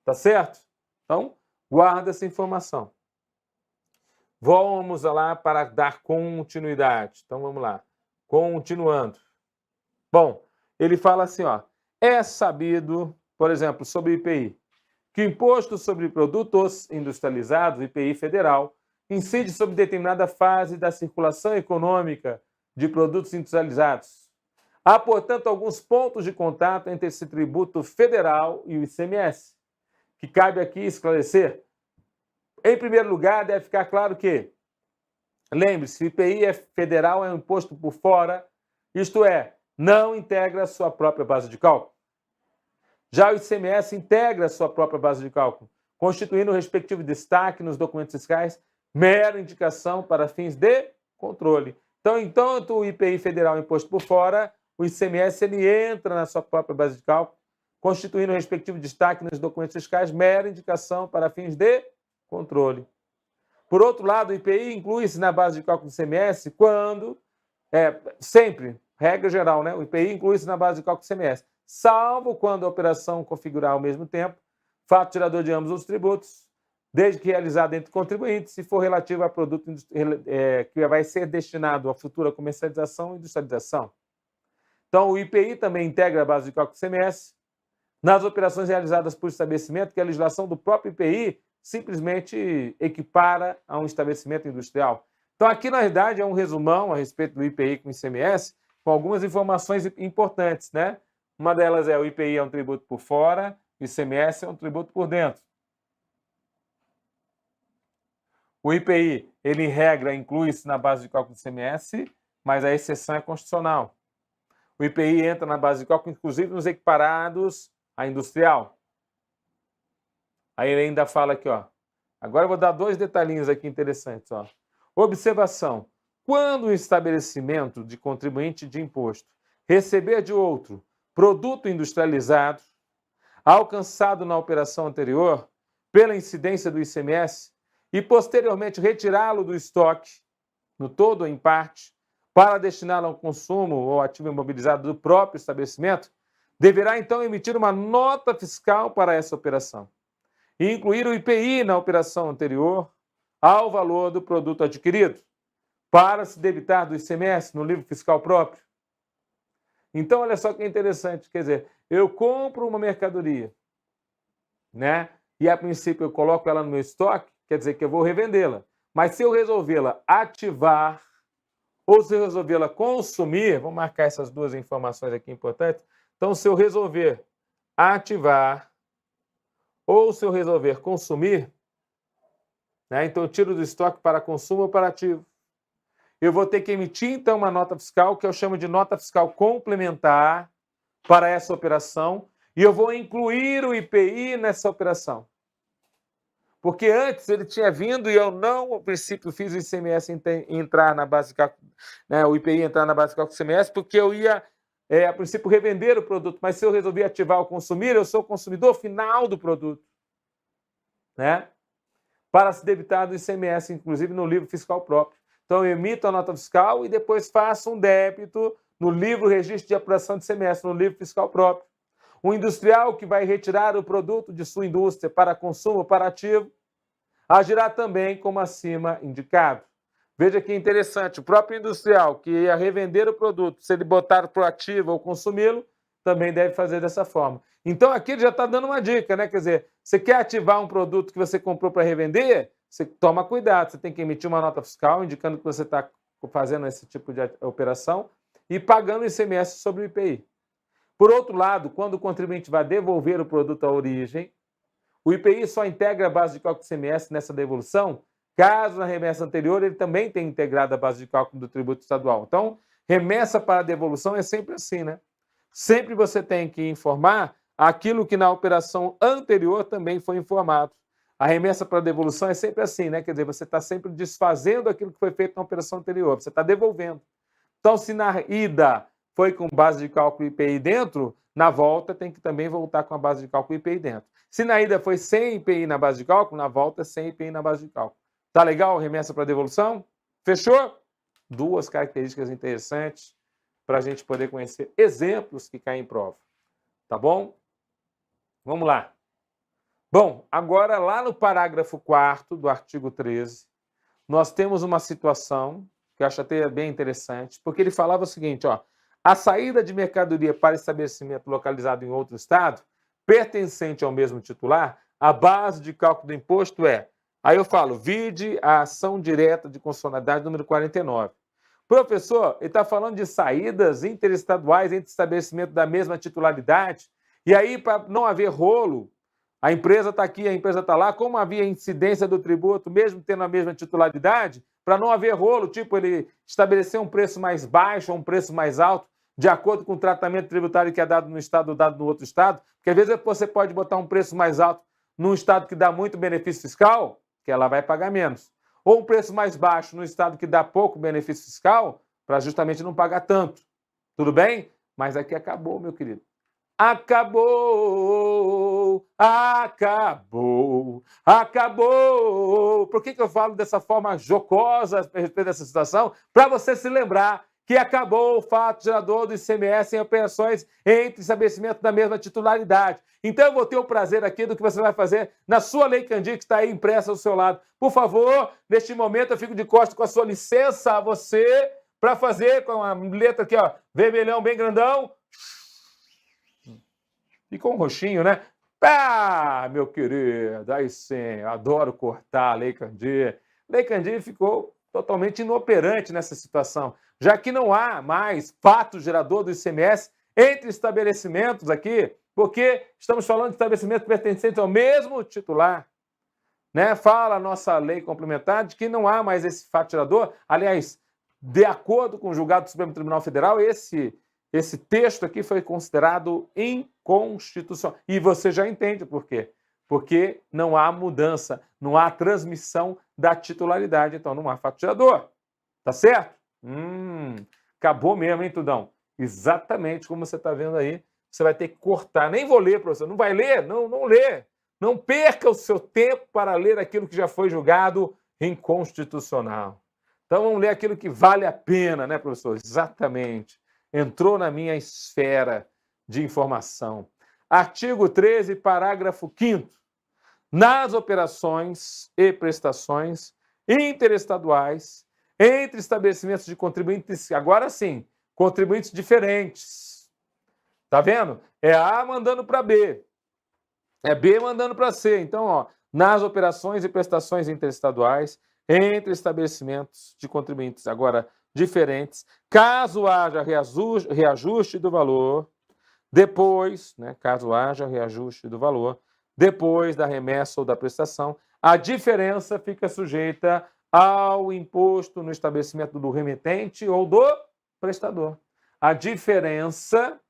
Tá certo? Então, guarda essa informação. Vamos lá para dar continuidade. Então, vamos lá. Continuando. Bom, ele fala assim, ó. É sabido, por exemplo, sobre o IPI, que o Imposto sobre Produtos Industrializados, IPI federal, incide sobre determinada fase da circulação econômica de produtos industrializados. Há, portanto, alguns pontos de contato entre esse tributo federal e o ICMS, que cabe aqui esclarecer. Em primeiro lugar, deve ficar claro que, lembre-se, o IPI é federal, é um imposto por fora, isto é, não integra a sua própria base de cálculo. Já o ICMS integra a sua própria base de cálculo, constituindo o respectivo destaque nos documentos fiscais, mera indicação para fins de controle. Então, enquanto o IPI federal é imposto por fora, o ICMS ele entra na sua própria base de cálculo, constituindo o respectivo destaque nos documentos fiscais, mera indicação para fins de controle. Por outro lado, o IPI inclui-se na base de cálculo do ICMS quando, sempre, regra geral, né? O IPI inclui-se na base de cálculo do ICMS, salvo quando a operação configurar ao mesmo tempo fato gerador de ambos os tributos, desde que realizado entre contribuintes, se for relativo a produto que vai ser destinado à futura comercialização e industrialização. Então, o IPI também integra a base de cálculo do ICMS nas operações realizadas por estabelecimento que a legislação do próprio IPI simplesmente equipara a um estabelecimento industrial. Então, aqui, na verdade, é um resumão a respeito do IPI com o ICMS, com algumas informações importantes, né? Uma delas é o IPI é um tributo por fora, o ICMS é um tributo por dentro. O IPI, ele, em regra, inclui-se na base de cálculo do ICMS, mas a exceção é constitucional. O IPI entra na base de cálculo, inclusive, nos equiparados à industrial. Aí ele ainda fala aqui, ó. Agora eu vou dar dois detalhinhos aqui interessantes, ó. Observação. Quando o estabelecimento de contribuinte de imposto receber de outro produto industrializado, alcançado na operação anterior, pela incidência do ICMS, e posteriormente retirá-lo do estoque, no todo ou em parte, para destiná-lo ao consumo ou ativo imobilizado do próprio estabelecimento, deverá então emitir uma nota fiscal para essa operação e incluir o IPI na operação anterior ao valor do produto adquirido, para se debitar do ICMS no livro fiscal próprio. Então, olha só que interessante, quer dizer, eu compro uma mercadoria, né? E a princípio eu coloco ela no meu estoque, quer dizer que eu vou revendê-la. Mas se eu resolvê-la ativar ou se eu resolvê-la consumir, vou marcar essas duas informações aqui importantes. Então, se eu resolver ativar ou se eu resolver consumir, né? Então eu tiro do estoque para consumo ou para ativo. Eu vou ter que emitir, então, uma nota fiscal, que eu chamo de nota fiscal complementar para essa operação, e eu vou incluir o IPI nessa operação. Porque antes ele tinha vindo e eu não, a princípio, fiz o ICMS entrar na base de cálculo, né, o IPI entrar na base de cálculo do ICMS, porque eu ia, a princípio, revender o produto, mas se eu resolvi ativar o consumir, eu sou o consumidor final do produto, né? Para se debitar do ICMS, inclusive no livro fiscal próprio. Então, eu emito a nota fiscal e depois faço um débito no livro registro de apuração de ICMS, no livro fiscal próprio. O industrial que vai retirar o produto de sua indústria para consumo para ativo, agirá também como acima indicado. Veja que interessante, o próprio industrial que ia revender o produto, se ele botar para o ativo ou consumi-lo, também deve fazer dessa forma. Então, aqui ele já está dando uma dica, né? Quer dizer, você quer ativar um produto que você comprou para revender? Você toma cuidado, você tem que emitir uma nota fiscal indicando que você está fazendo esse tipo de operação e pagando ICMS sobre o IPI. Por outro lado, quando o contribuinte vai devolver o produto à origem, o IPI só integra a base de cálculo do ICMS nessa devolução, caso na remessa anterior ele também tenha integrado a base de cálculo do tributo estadual. Então, remessa para devolução é sempre assim, né? Sempre você tem que informar aquilo que na operação anterior também foi informado. A remessa para devolução é sempre assim, né? Quer dizer, você está sempre desfazendo aquilo que foi feito na operação anterior, você está devolvendo. Então, se na ida foi com base de cálculo IPI dentro, na volta tem que também voltar com a base de cálculo IPI dentro. Se na ida foi sem IPI na base de cálculo, na volta é sem IPI na base de cálculo. Tá legal? Remessa para devolução? Fechou? Duas características interessantes para a gente poder conhecer exemplos que caem em prova. Tá bom? Vamos lá. Bom, agora lá no parágrafo 4º do artigo 13, nós temos uma situação que eu acho até bem interessante, porque ele falava o seguinte, ó, a saída de mercadoria para estabelecimento localizado em outro estado, pertencente ao mesmo titular, a base de cálculo do imposto é, aí eu falo, vide a ação direta de constitucionalidade número 49. Professor, ele está falando de saídas interestaduais entre estabelecimentos da mesma titularidade, e aí, para não haver rolo, a empresa está aqui, a empresa está lá, como havia incidência do tributo, mesmo tendo a mesma titularidade, para não haver rolo, tipo ele estabelecer um preço mais baixo ou um preço mais alto, de acordo com o tratamento tributário que é dado no estado ou dado no outro estado, porque às vezes você pode botar um preço mais alto num estado que dá muito benefício fiscal, que ela vai pagar menos, ou um preço mais baixo no estado que dá pouco benefício fiscal, para justamente não pagar tanto. Tudo bem? Mas aqui acabou, meu querido. Acabou, acabou, acabou. Por que eu falo dessa forma jocosa a respeito dessa situação? Para você se lembrar que acabou o fato gerador do ICMS em operações entre estabelecimentos da mesma titularidade. Então eu vou ter o prazer aqui do que você vai fazer na sua Lei Candir, que está aí impressa ao seu lado. Por favor, neste momento eu fico de costas com a sua licença a você para fazer com a letra aqui, ó, vermelhão bem grandão, e com um roxinho, né? Ah, meu querido, aí sim, adoro cortar a Lei Candir. Lei Candir ficou totalmente inoperante nessa situação, já que não há mais fato gerador do ICMS entre estabelecimentos aqui, porque estamos falando de estabelecimentos pertencentes ao mesmo titular. Né? Fala a nossa lei complementar de que não há mais esse fato gerador. Aliás, de acordo com o julgado do Supremo Tribunal Federal, esse texto aqui foi considerado inconstitucional. E você já entende por quê. Porque não há mudança, não há transmissão da titularidade, então não há fato gerador. Tá certo? Acabou mesmo, hein, Tudão? Exatamente como você está vendo aí. Você vai ter que cortar. Nem vou ler, professor. Não vai ler? Não lê. Não perca o seu tempo para ler aquilo que já foi julgado inconstitucional. Então vamos ler aquilo que vale a pena, né, professor? Exatamente. Entrou na minha esfera de informação. Artigo 13, parágrafo 5º. Nas operações e prestações interestaduais entre estabelecimentos de contribuintes, agora sim, contribuintes diferentes. Tá vendo? É A mandando para B. É B mandando para C. Então, ó, nas operações e prestações interestaduais entre estabelecimentos de contribuintes agora diferentes, caso haja reajuste do valor, depois, né, caso haja reajuste do valor, depois da remessa ou da prestação, a diferença fica sujeita ao imposto no estabelecimento do remetente ou do prestador. A diferença,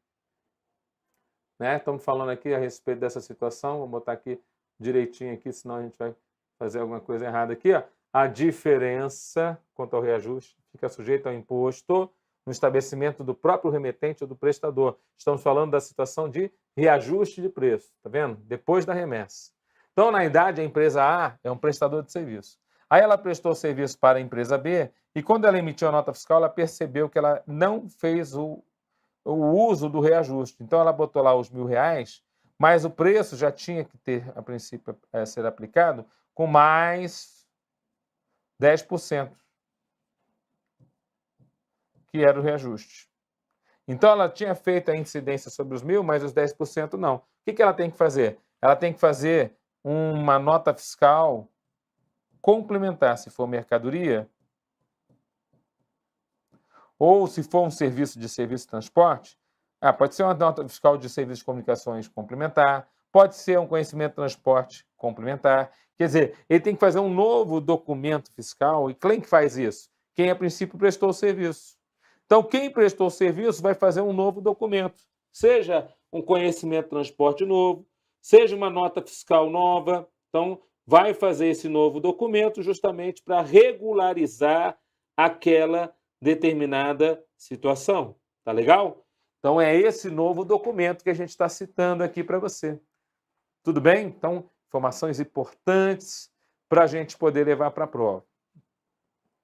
né, estamos falando aqui a respeito dessa situação, vou botar aqui direitinho aqui, senão a gente vai fazer alguma coisa errada aqui, ó. A diferença quanto ao reajuste fica sujeita ao imposto no estabelecimento do próprio remetente ou do prestador. Estamos falando da situação de reajuste de preço, tá vendo? Depois da remessa. Então, na idade, a empresa A é um prestador de serviço. Aí ela prestou serviço para a empresa B e quando ela emitiu a nota fiscal, ela percebeu que ela não fez o uso do reajuste. Então, ela botou lá os R$1.000, mas o preço já tinha que ter, a princípio, ser aplicado com mais 10%, que era o reajuste. Então, ela tinha feito a incidência sobre os 1.000, mas os 10% não. O que ela tem que fazer? Ela tem que fazer uma nota fiscal complementar, se for mercadoria, ou se for um serviço de transporte, pode ser uma nota fiscal de serviço de comunicações complementar, pode ser um conhecimento de transporte complementar. Quer dizer, ele tem que fazer um novo documento fiscal. E quem que faz isso? Quem, a princípio, prestou o serviço. Então, quem prestou o serviço vai fazer um novo documento. Seja um conhecimento de transporte novo, seja uma nota fiscal nova. Então, vai fazer esse novo documento justamente para regularizar aquela determinada situação. Tá legal? Então, é esse novo documento que a gente está citando aqui para você. Tudo bem? Então, informações importantes para a gente poder levar para a prova.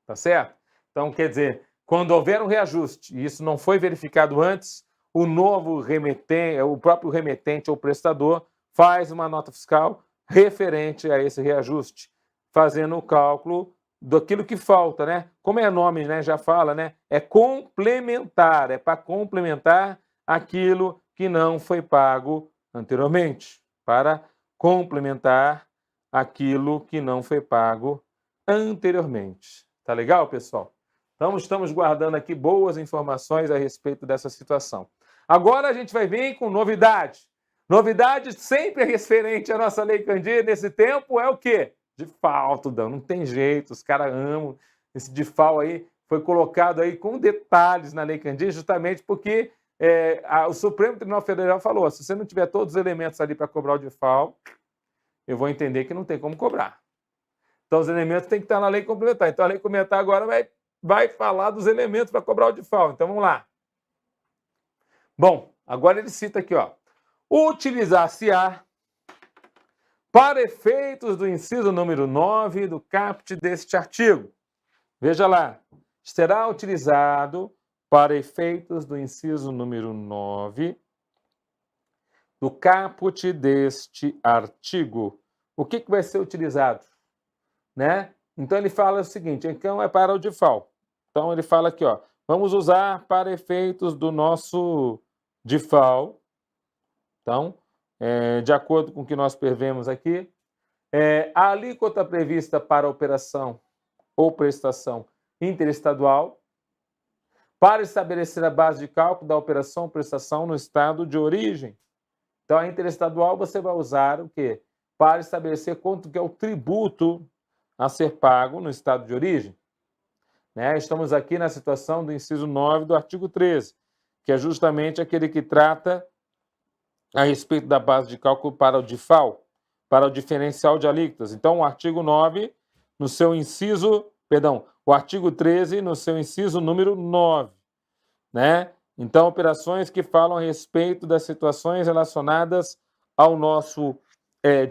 Tá certo? Então, quer dizer, Quando houver um reajuste, e isso não foi verificado antes, o novo remetente, o próprio remetente ou prestador faz uma nota fiscal referente a esse reajuste, fazendo o cálculo daquilo que falta, né? Como é nome, né? Já fala, né? É complementar, é para complementar aquilo que não foi pago anteriormente, para complementar aquilo que não foi pago anteriormente. Tá legal, pessoal? Então, estamos guardando aqui boas informações a respeito dessa situação. Agora a gente vai vir com novidade. Novidade sempre referente à nossa Lei Candir nesse tempo é o quê? DIFAL, Tudão. Não tem jeito, os caras amam. Esse DIFAL aí foi colocado aí com detalhes na Lei Candir, justamente porque o Supremo Tribunal Federal falou, se você não tiver todos os elementos ali para cobrar o DIFAL, eu vou entender que não tem como cobrar. Então, os elementos têm que estar na lei complementar. Então, a lei complementar agora vai falar dos elementos para cobrar o DIFAL. Então, vamos lá. Bom, agora ele cita aqui, ó. Utilizar-se-á para efeitos do inciso número 9 do caput deste artigo. Veja lá. Será utilizado para efeitos do inciso número 9 do caput deste artigo. O que vai ser utilizado? Né? Então, ele fala o seguinte, então é para o DIFAL. Então, ele fala aqui, ó, vamos usar para efeitos do nosso DIFAL. Então, de acordo com o que nós prevemos aqui, a alíquota prevista para operação ou prestação interestadual para estabelecer a base de cálculo da operação ou prestação no estado de origem. Então, a interestadual você vai usar o quê? Para estabelecer quanto que é o tributo a ser pago no estado de origem. Né? Estamos aqui na situação do inciso 9 do artigo 13, que é justamente aquele que trata a respeito da base de cálculo para o DIFAL, para o diferencial de alíquotas. Então, o artigo 9, no seu inciso, o artigo 13, no seu inciso número 9. Né? Então, operações que falam a respeito das situações relacionadas ao nosso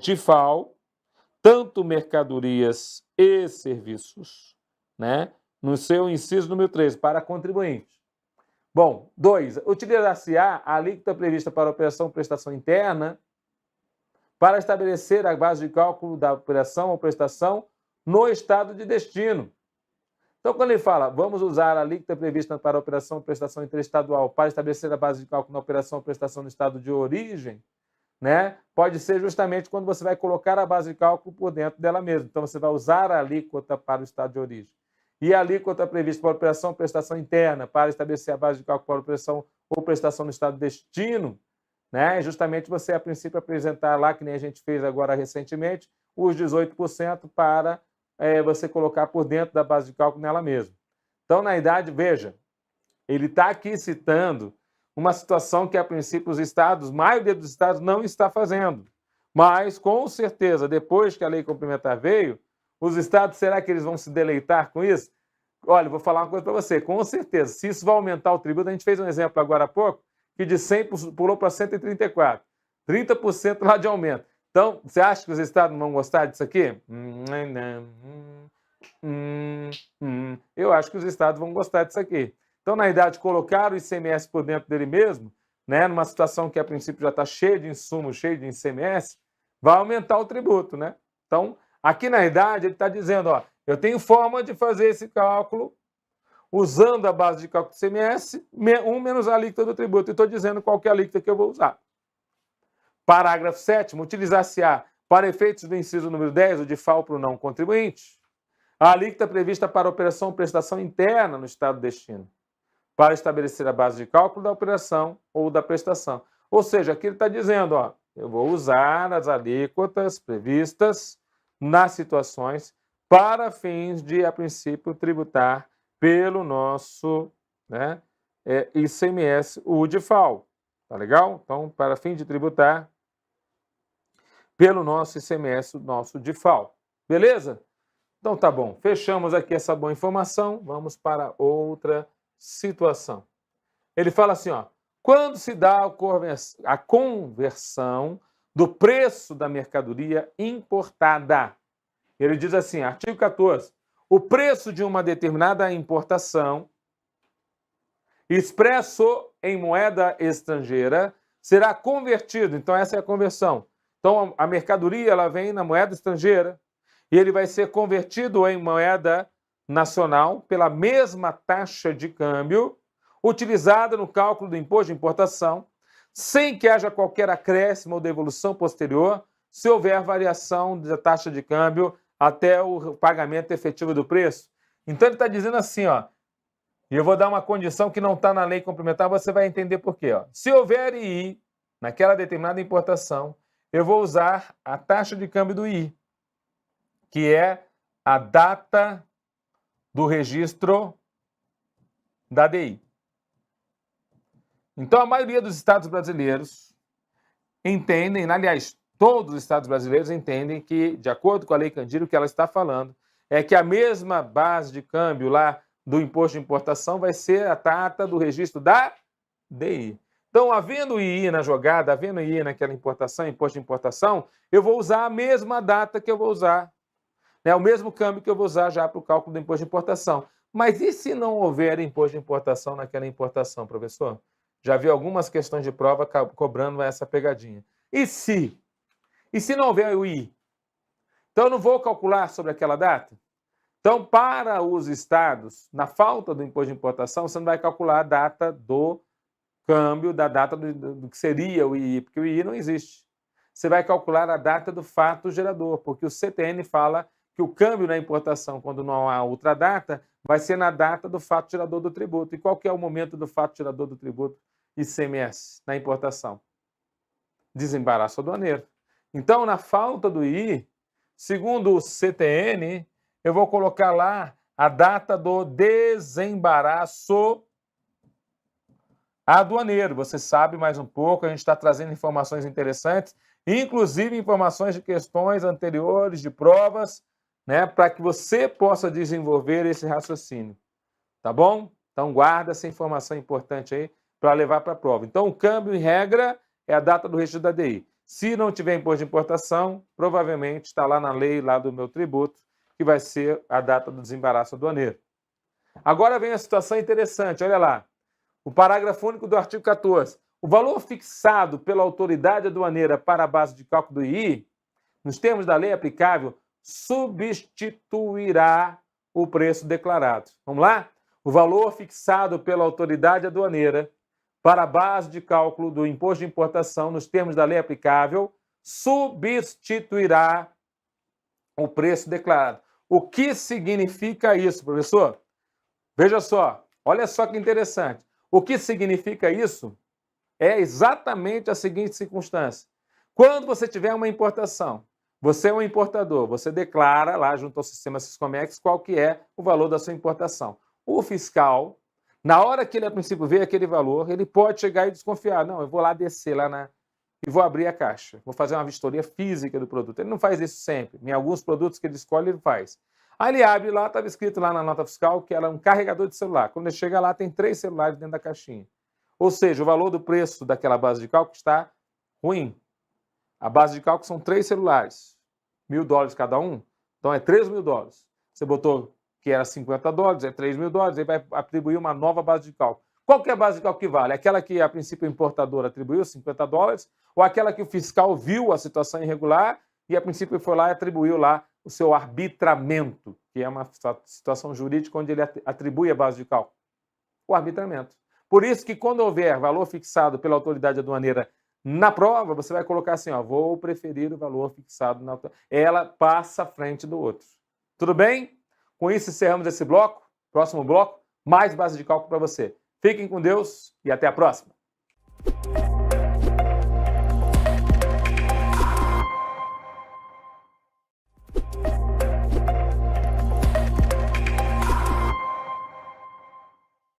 DIFAL, tanto mercadorias e serviços, né? No seu inciso número 13, para contribuinte. Bom, 2. Utilizar-se-á a alíquota prevista para a operação prestação interna para estabelecer a base de cálculo da operação ou prestação no estado de destino. Então, quando ele fala, vamos usar a alíquota prevista para a operação ou prestação interestadual para estabelecer a base de cálculo na operação ou prestação no estado de origem, né? Pode ser justamente quando você vai colocar a base de cálculo por dentro dela mesma. Então, você vai usar a alíquota para o estado de origem. E a alíquota prevista para a operação ou prestação interna para estabelecer a base de cálculo para a operação ou prestação no estado de destino, né? Justamente você, a princípio, apresentar lá, que nem a gente fez agora recentemente, os 18% para você colocar por dentro da base de cálculo nela mesma. Então, na idade, veja, ele está aqui citando uma situação que, a princípio, os estados, a maioria dos estados não está fazendo. Mas, com certeza, depois que a lei complementar veio, os estados, será que eles vão se deleitar com isso? Olha, vou falar uma coisa para você, com certeza, se isso vai aumentar o tributo, a gente fez um exemplo agora há pouco, que de 100 pulou para 134, 30% lá de aumento. Então, você acha que os estados não vão gostar disso aqui? Eu acho que os estados vão gostar disso aqui. Então, na verdade, colocar o ICMS por dentro dele mesmo, né, numa situação que a princípio já está cheia de insumos, cheia de ICMS, vai aumentar o tributo, né? Então, aqui na verdade, ele está dizendo, ó, eu tenho forma de fazer esse cálculo usando a base de cálculo do ICMS, 1 menos a alíquota do tributo. E estou dizendo qual que é a alíquota que eu vou usar. Parágrafo 7º, utilizar-se-á para efeitos do inciso número 10, o DIFAL para o não contribuinte, a alíquota prevista para operação ou prestação interna no estado de destino, para estabelecer a base de cálculo da operação ou da prestação. Ou seja, aqui ele está dizendo, ó, eu vou usar as alíquotas previstas nas situações para fins de, a princípio, tributar pelo nosso, né, ICMS, o DIFAL. Tá legal? Então, para fim de tributar pelo nosso ICMS, o nosso DIFAL. Beleza? Então, tá bom. Fechamos aqui essa boa informação. Vamos para outra situação. Ele fala assim, ó, quando se dá a conversão do preço da mercadoria importada. Ele diz assim, artigo 14, o preço de uma determinada importação expresso em moeda estrangeira, será convertido. Então, essa é a conversão. Então, a mercadoria ela vem na moeda estrangeira e ele vai ser convertido em moeda nacional pela mesma taxa de câmbio utilizada no cálculo do imposto de importação, sem que haja qualquer acréscimo ou devolução posterior, se houver variação da taxa de câmbio até o pagamento efetivo do preço. Então, ele está dizendo assim, ó, e eu vou dar uma condição que não está na lei complementar, você vai entender por quê. Ó. Se houver II naquela determinada importação, eu vou usar a taxa de câmbio do II, que é a data do registro da DI. Então, a maioria dos estados brasileiros entendem, aliás, todos os estados brasileiros entendem que, de acordo com a Lei Candir, o que ela está falando é que a mesma base de câmbio lá do imposto de importação vai ser a data do registro da DI. Então, havendo II na jogada, havendo II naquela importação, imposto de importação, eu vou usar a mesma data que eu vou usar, né? O mesmo câmbio que eu vou usar já para o cálculo do imposto de importação. Mas e se não houver imposto de importação naquela importação, professor? Já vi algumas questões de prova cobrando essa pegadinha. E se? E se não houver o I? Então, eu não vou calcular sobre aquela data? Então, para os estados, na falta do imposto de importação, você não vai calcular a data do câmbio, da data do que seria o II, porque o II não existe. Você vai calcular a data do fato gerador, porque o CTN fala que o câmbio na importação, quando não há outra data, vai ser na data do fato gerador do tributo. E qual que é o momento do fato gerador do tributo ICMS na importação? Desembaraço aduaneiro. Então, na falta do I, segundo o CTN, eu vou colocar lá a data do desembaraço aduaneiro. Você sabe mais um pouco, a gente está trazendo informações interessantes, inclusive informações de questões anteriores, de provas, né, para que você possa desenvolver esse raciocínio. Tá bom? Então, guarda essa informação importante aí para levar para a prova. Então, o câmbio, em regra, é a data do registro da DI. Se não tiver imposto de importação, provavelmente está lá na lei lá do meu tributo, que vai ser a data do desembaraço aduaneiro. Agora vem a situação interessante, olha lá. O parágrafo único do artigo 14. O valor fixado pela autoridade aduaneira para a base de cálculo do II, nos termos da lei aplicável, substituirá o preço declarado. Vamos lá? O valor fixado pela autoridade aduaneira para a base de cálculo do imposto de importação, nos termos da lei aplicável, substituirá o preço declarado. O que significa isso, professor? Veja só, olha só que interessante. O que significa isso é exatamente a seguinte circunstância. Quando você tiver uma importação, você é um importador, você declara lá junto ao sistema Siscomex qual que é o valor da sua importação. O fiscal, na hora que ele a princípio vê aquele valor, ele pode chegar e desconfiar. Não, eu vou lá descer lá e vou abrir a caixa. Vou fazer uma vistoria física do produto. Ele não faz isso sempre. Em alguns produtos que ele escolhe, ele faz. Aí ele abre lá, estava escrito lá na nota fiscal que era um carregador de celular. Quando ele chega lá, tem 3 celulares dentro da caixinha. Ou seja, o valor do preço daquela base de cálculo está ruim. A base de cálculo são 3 celulares. $1.000 cada um, então é $3.000. Você botou que era $50, é $3.000, aí vai atribuir uma nova base de cálculo. Qual que é a base de cálculo que vale? Aquela que, a princípio, o importador atribuiu, $50, ou aquela que o fiscal viu a situação irregular e, a princípio, foi lá e atribuiu lá o seu arbitramento, que é uma situação jurídica onde ele atribui a base de cálculo? O arbitramento. Por isso que, quando houver valor fixado pela autoridade aduaneira na prova, você vai colocar assim, ó, vou preferir o valor fixado na autoridade. Ela passa à frente do outro. Tudo bem? Com isso, encerramos esse bloco. Próximo bloco, mais base de cálculo para você. Fiquem com Deus e até a próxima.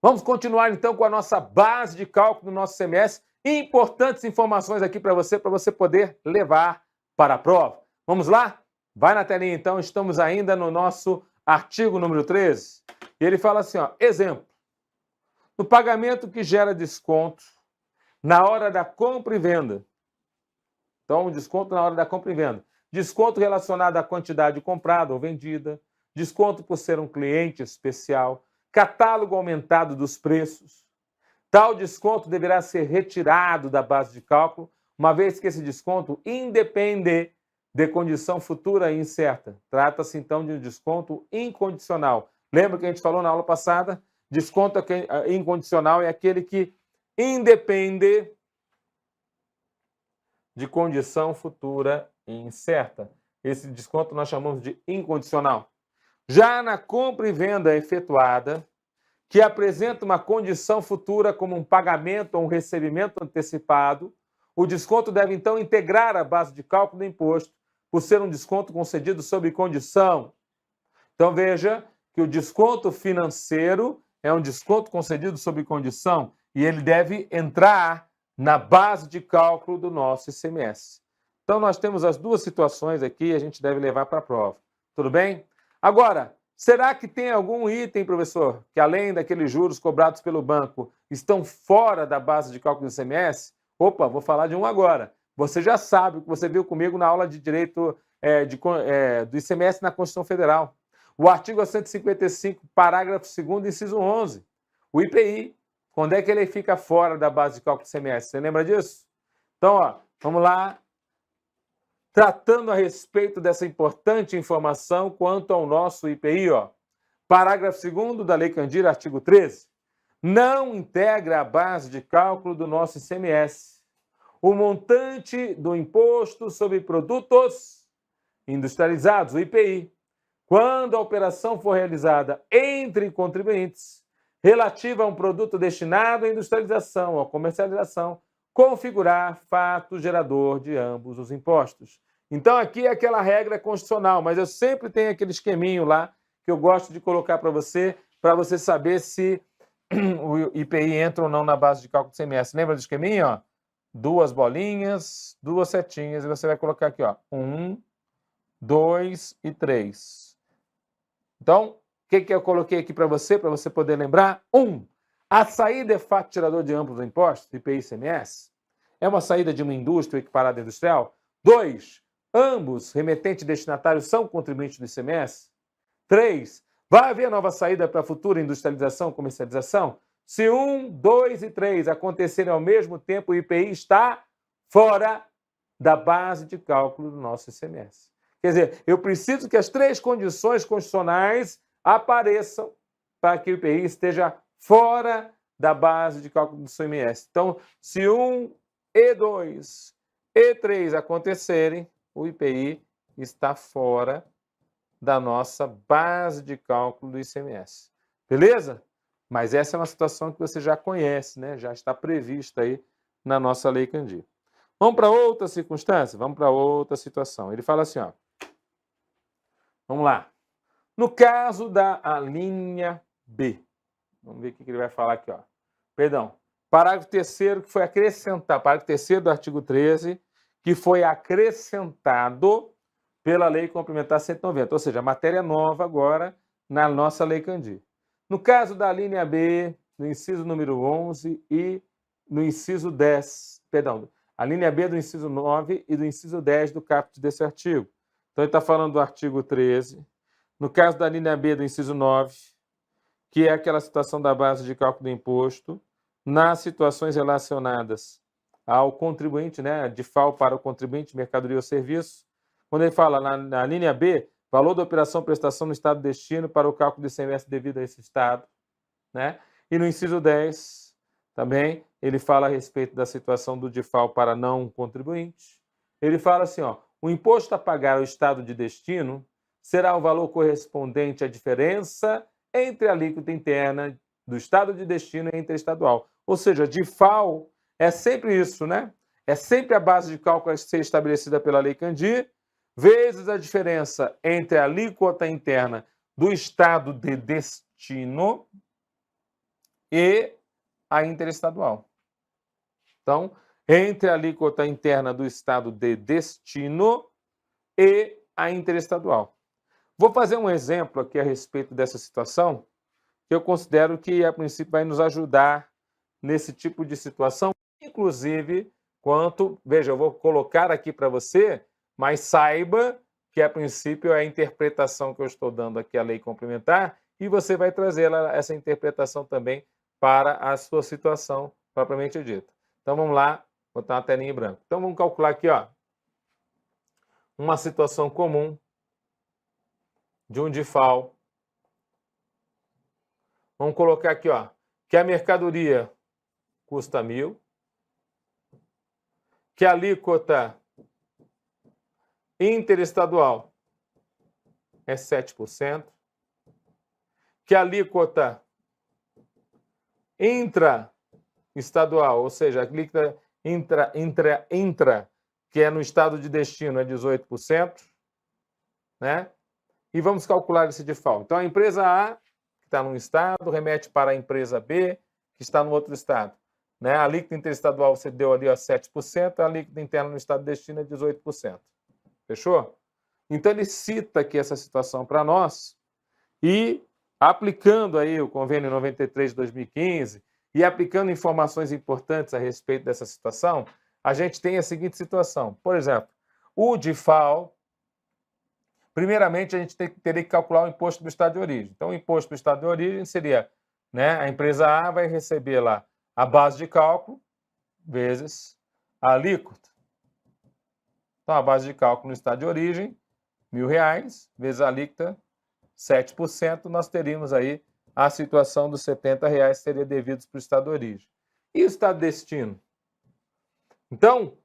Vamos continuar então com a nossa base de cálculo do nosso CMS. Importantes informações aqui para você poder levar para a prova. Vamos lá? Vai na telinha então, estamos ainda no nosso artigo número 13. E ele fala assim, ó, exemplo. No pagamento que gera desconto na hora da compra e venda. Então, desconto na hora da compra e venda. Desconto relacionado à quantidade comprada ou vendida. Desconto por ser um cliente especial. Catálogo aumentado dos preços. Tal desconto deverá ser retirado da base de cálculo, uma vez que esse desconto independe de condição futura incerta. Trata-se, então, de um desconto incondicional. Lembra que a gente falou na aula passada? Desconto incondicional é aquele que independe de condição futura incerta. Esse desconto nós chamamos de incondicional. Já na compra e venda efetuada, que apresenta uma condição futura como um pagamento ou um recebimento antecipado, o desconto deve, então, integrar a base de cálculo do imposto, por ser um desconto concedido sob condição. Então, veja que o desconto financeiro é um desconto concedido sob condição e ele deve entrar na base de cálculo do nosso ICMS. Então, nós temos as duas situações aqui e a gente deve levar para a prova. Tudo bem? Agora, será que tem algum item, professor, que além daqueles juros cobrados pelo banco, estão fora da base de cálculo do ICMS? Opa, vou falar de um agora. Você já sabe o que você viu comigo na aula de Direito do ICMS na Constituição Federal. O artigo 155, parágrafo 2º, inciso 11. O IPI. Quando é que ele fica fora da base de cálculo do ICMS? Você lembra disso? Então, ó, vamos lá. Tratando a respeito dessa importante informação quanto ao nosso IPI, ó. Parágrafo 2º da Lei Candir, artigo 13. Não integra a base de cálculo do nosso ICMS o montante do Imposto sobre Produtos Industrializados, o IPI, quando a operação for realizada entre contribuintes relativa a um produto destinado à industrialização ou comercialização, configurar fato gerador de ambos os impostos. Então, aqui é aquela regra constitucional, mas eu sempre tenho aquele esqueminho lá que eu gosto de colocar para você saber se o IPI entra ou não na base de cálculo do ICMS. Lembra do esqueminho? Ó? 2 bolinhas, 2 setinhas, e você vai colocar aqui, ó, 1, 2 e 3. Então, o que eu coloquei aqui para você poder lembrar? 1. A saída é fato gerador de ambos os impostos, IPI e ICMS. É uma saída de uma indústria equiparada industrial. 2. Ambos, remetente e destinatário, são contribuintes do ICMS. 3. Vai haver nova saída para futura industrialização ou comercialização? Se 1, 2 e 3 acontecerem ao mesmo tempo, o IPI está fora da base de cálculo do nosso ICMS. Quer dizer, eu preciso que as 3 condições constitucionais apareçam para que o IPI esteja fora da base de cálculo do ICMS. Então, se 1 e 2 e 3 acontecerem, o IPI está fora da nossa base de cálculo do ICMS. Beleza? Mas essa é uma situação que você já conhece, né? Já está prevista aí na nossa Lei Candir. Vamos para outra circunstância? Vamos para outra situação. Ele fala assim, ó. Vamos lá. No caso da alínea B. Vamos ver o que ele vai falar aqui, ó. Perdão. Parágrafo 3º que foi acrescentado, parágrafo 3º do artigo 13, que foi acrescentado pela Lei Complementar 190, ou seja, matéria nova agora na nossa Lei Candir. No caso da linha B, no inciso número 11 e no inciso 10, perdão, a linha B do inciso 9 e do inciso 10 do caput desse artigo. Então, ele está falando do artigo 13. No caso da linha B do inciso 9, que é aquela situação da base de cálculo do imposto, nas situações relacionadas ao contribuinte, né, de FAO para o contribuinte, mercadoria ou serviço, quando ele fala na linha B, valor da operação prestação no estado de destino para o cálculo do ICMS devido a esse estado, né? E no inciso 10, também, ele fala a respeito da situação do DIFAL para não contribuinte. Ele fala assim, ó, o imposto a pagar ao estado de destino será o valor correspondente à diferença entre a alíquota interna do estado de destino e interestadual. Ou seja, DIFAL é sempre isso, né? É sempre a base de cálculo a ser estabelecida pela Lei Candir, vezes a diferença entre a alíquota interna do estado de destino e a interestadual. Então, entre a alíquota interna do estado de destino e a interestadual. Vou fazer um exemplo aqui a respeito dessa situação, que eu considero que, a princípio, vai nos ajudar nesse tipo de situação, inclusive, veja, eu vou colocar aqui para você, mas saiba que, a princípio, é a interpretação que eu estou dando aqui à lei complementar e você vai trazer essa interpretação também para a sua situação propriamente dita. Então, vamos lá, botar uma telinha em branco. Então, vamos calcular aqui, ó, uma situação comum de um DIFAL. Vamos colocar aqui, ó, que a mercadoria custa 1.000, que a alíquota interestadual é 7%, que a alíquota intraestadual, ou seja, a alíquota intra, que é no estado de destino, é 18%, né? E vamos calcular esse DIFAL. Então, a empresa A, que está num estado, remete para a empresa B, que está no outro estado. Né? A alíquota interestadual você deu ali, ó, 7%, a alíquota interna no estado de destino é 18%. Fechou? Então, ele cita aqui essa situação para nós e, aplicando aí o convênio 93 de 2015 e aplicando informações importantes a respeito dessa situação, a gente tem a seguinte situação. Por exemplo, o DIFAL, primeiramente, a gente teria que calcular o imposto do estado de origem. Então, o imposto do estado de origem seria, né, a empresa A vai receber lá a base de cálculo vezes a alíquota. Então, a base de cálculo no estado de origem, R$1.000, vezes a alíquota, 7%, nós teríamos aí a situação dos R$70 que seria devidos para o estado de origem. E o estado de destino? Então,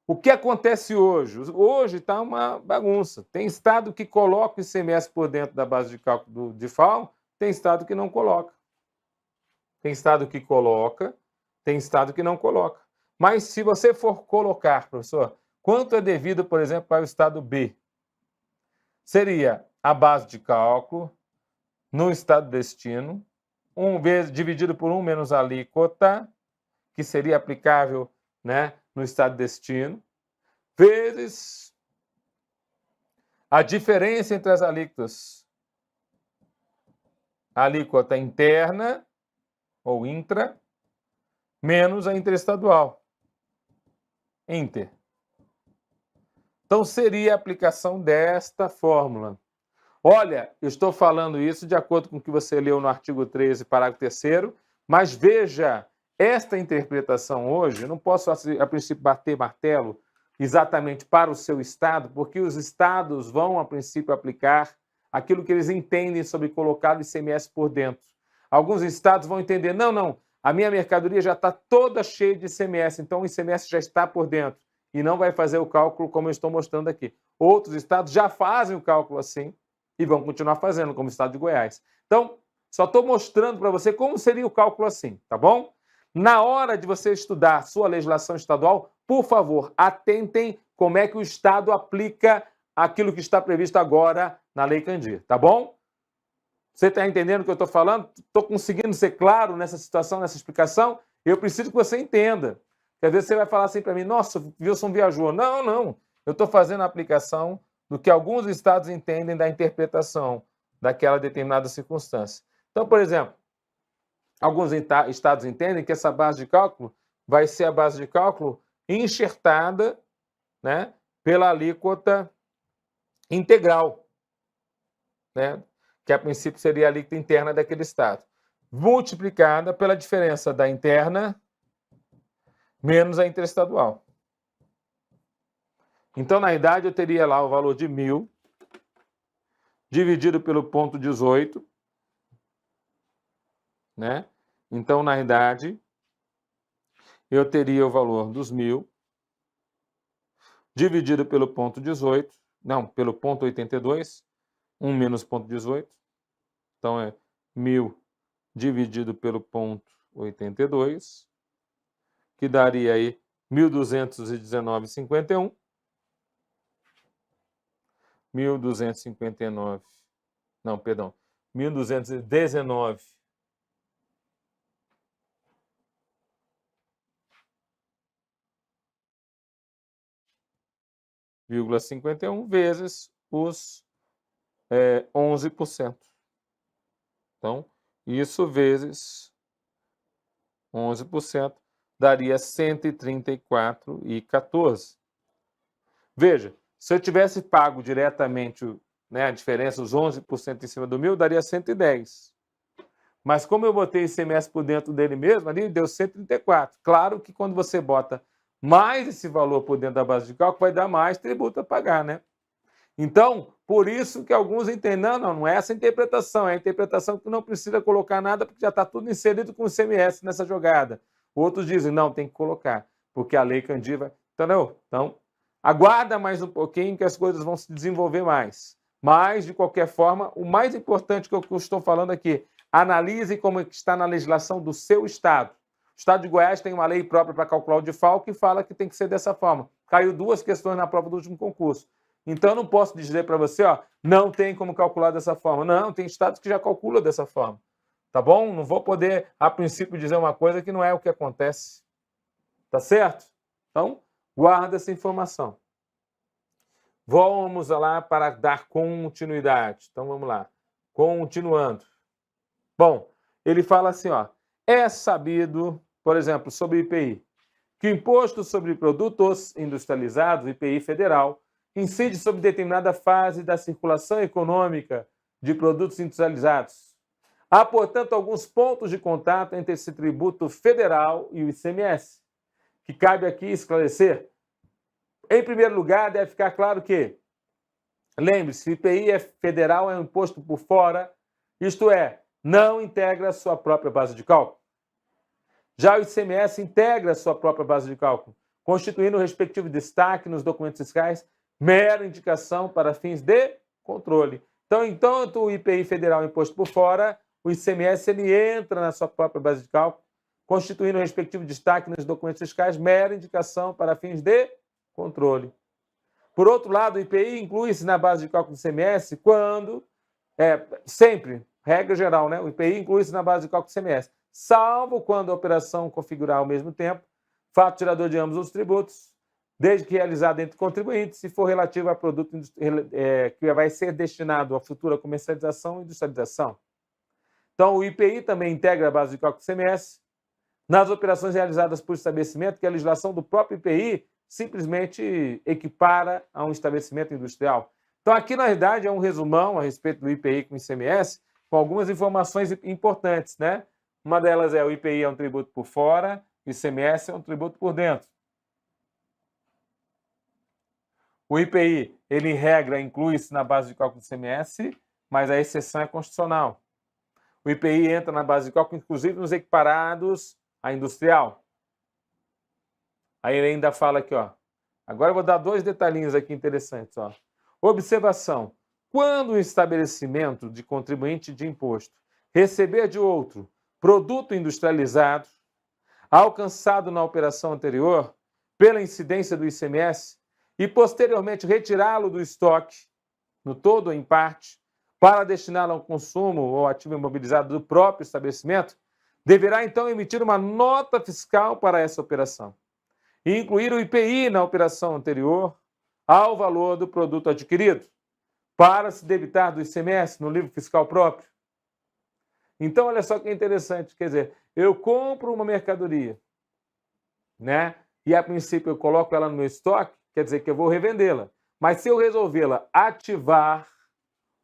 o que acontece hoje? Hoje está uma bagunça. Tem estado que coloca o ICMS por dentro da base de cálculo do DIFAL, tem estado que não coloca. Tem estado que coloca, tem estado que não coloca. Mas se você for colocar, professor, quanto é devido, por exemplo, para o estado B? Seria a base de cálculo no estado de destino, dividido por 1 menos a alíquota, que seria aplicável, né, no estado de destino, vezes a diferença entre as alíquotas. A alíquota interna, ou intra, menos a interestadual. Inter. Então, seria a aplicação desta fórmula. Olha, eu estou falando isso de acordo com o que você leu no artigo 13, parágrafo 3º, mas veja, esta interpretação hoje, eu não posso, a princípio, bater martelo exatamente para o seu estado, porque os estados vão, a princípio, aplicar aquilo que eles entendem sobre colocar o ICMS por dentro. Alguns estados vão entender, não, a minha mercadoria já está toda cheia de ICMS, então o ICMS já está por dentro e não vai fazer o cálculo como eu estou mostrando aqui. Outros estados já fazem o cálculo assim e vão continuar fazendo, como o estado de Goiás. Então, só estou mostrando para você como seria o cálculo assim, tá bom? Na hora de você estudar a sua legislação estadual, por favor, atentem como é que o estado aplica aquilo que está previsto agora na Lei Candir, tá bom? Você está entendendo o que eu estou falando? Estou conseguindo ser claro nessa situação, nessa explicação? Eu preciso que você entenda. Porque às vezes você vai falar assim para mim, nossa, o Wilson viajou. Não. Eu estou fazendo a aplicação do que alguns estados entendem da interpretação daquela determinada circunstância. Então, por exemplo, alguns estados entendem que essa base de cálculo vai ser a base de cálculo enxertada, né, pela alíquota integral, né, que a princípio seria a alíquota interna daquele estado, multiplicada pela diferença da interna menos a interestadual. Então, na realidade, eu teria lá o valor de 1.000 dividido pelo ponto 18, né? Então, na realidade, eu teria o valor dos 1.000 dividido pelo ponto 18, não, pelo ponto 82, 1 menos ponto 18. Então, é 1.000 dividido pelo ponto 82, que daria aí 1.219,51. 1.259, não, perdão, 1.219,51 vezes os 11%. Então, isso vezes 11% daria 134,14. Veja, se eu tivesse pago diretamente, né, a diferença, os 11% em cima do 1.000, daria 110. Mas como eu botei ICMS por dentro dele mesmo, ali deu 134. Claro que quando você bota mais esse valor por dentro da base de cálculo, vai dar mais tributo a pagar, né? Então, por isso que alguns entendem, não é essa a interpretação, é a interpretação que não precisa colocar nada, porque já está tudo inserido com o ICMS nessa jogada. Outros dizem, não, tem que colocar, porque a Lei Candir vai... Entendeu? Então, aguarda mais um pouquinho que as coisas vão se desenvolver mais. Mas, de qualquer forma, o mais importante que eu estou falando aqui, analise como está na legislação do seu estado. O estado de Goiás tem uma lei própria para calcular o DIFAL que fala que tem que ser dessa forma. Caiu 2 questões na prova do último concurso. Então, eu não posso dizer para você, não tem como calcular dessa forma. Não, tem estados que já calculam dessa forma. Tá bom? Não vou poder, a princípio, dizer uma coisa que não é o que acontece. Tá certo? Então, guarda essa informação. Vamos lá para dar continuidade. Então, vamos lá. Continuando. Bom, ele fala assim, é sabido, por exemplo, sobre o IPI, que o Imposto sobre Produtos Industrializados, IPI federal, incide sobre determinada fase da circulação econômica de produtos industrializados. Há, portanto, alguns pontos de contato entre esse tributo federal e o ICMS, que cabe aqui esclarecer. Em primeiro lugar, deve ficar claro que, lembre-se, o IPI é federal, é um imposto por fora, isto é, não integra a sua própria base de cálculo. Já o ICMS integra a sua própria base de cálculo, constituindo o respectivo destaque nos documentos fiscais, mera indicação para fins de controle. Então, enquanto o IPI federal é imposto por fora, o ICMS ele entra na sua própria base de cálculo, constituindo o respectivo destaque nos documentos fiscais, mera indicação para fins de controle. Por outro lado, o IPI inclui-se na base de cálculo do ICMS quando, sempre, regra geral, né? O IPI inclui-se na base de cálculo do ICMS, salvo quando a operação configurar ao mesmo tempo fato tirador de ambos os tributos, desde que realizado entre contribuintes, se for relativo a produto que vai ser destinado à futura comercialização e industrialização. Então, o IPI também integra a base de cálculo do ICMS nas operações realizadas por estabelecimento que a legislação do próprio IPI simplesmente equipara a um estabelecimento industrial. Então, aqui, na realidade, é um resumão a respeito do IPI com o ICMS, com algumas informações importantes, né? Uma delas é o IPI é um tributo por fora, o ICMS é um tributo por dentro. O IPI, ele, em regra, inclui-se na base de cálculo do ICMS, mas a exceção é constitucional. O IPI entra na base de cálculo, inclusive, nos equiparados à industrial. Aí ele ainda fala aqui, agora eu vou dar 2 detalhinhos aqui interessantes, Observação. Quando o estabelecimento de contribuinte de imposto receber de outro produto industrializado, alcançado na operação anterior, pela incidência do ICMS, e posteriormente retirá-lo do estoque, no todo ou em parte, para destiná-lo ao consumo ou ativo imobilizado do próprio estabelecimento, deverá então emitir uma nota fiscal para essa operação e incluir o IPI na operação anterior ao valor do produto adquirido, para se debitar do ICMS no livro fiscal próprio. Então, olha só que interessante, quer dizer, eu compro uma mercadoria, né? E a princípio eu coloco ela no meu estoque, quer dizer que eu vou revendê-la. Mas se eu resolvê-la ativar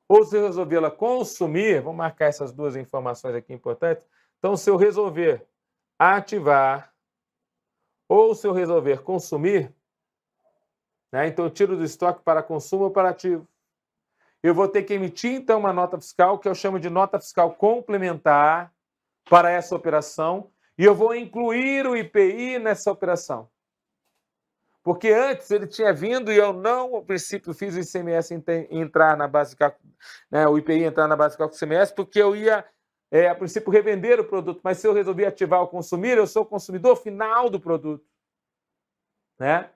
ou se eu resolvê-la consumir, vou marcar essas 2 informações aqui importantes. Então, se eu resolver ativar ou se eu resolver consumir, né? Então eu tiro do estoque para consumo ou para ativo. Eu vou ter que emitir, então, uma nota fiscal, que eu chamo de nota fiscal complementar para essa operação, e eu vou incluir o IPI nessa operação. Porque antes ele tinha vindo e eu não, a princípio, fiz o ICMS entrar na base de cálculo, né, o IPI entrar na base de cálculo do ICMS, porque eu ia, a princípio, revender o produto, mas se eu resolver ativar o consumir, eu sou o consumidor final do produto, né?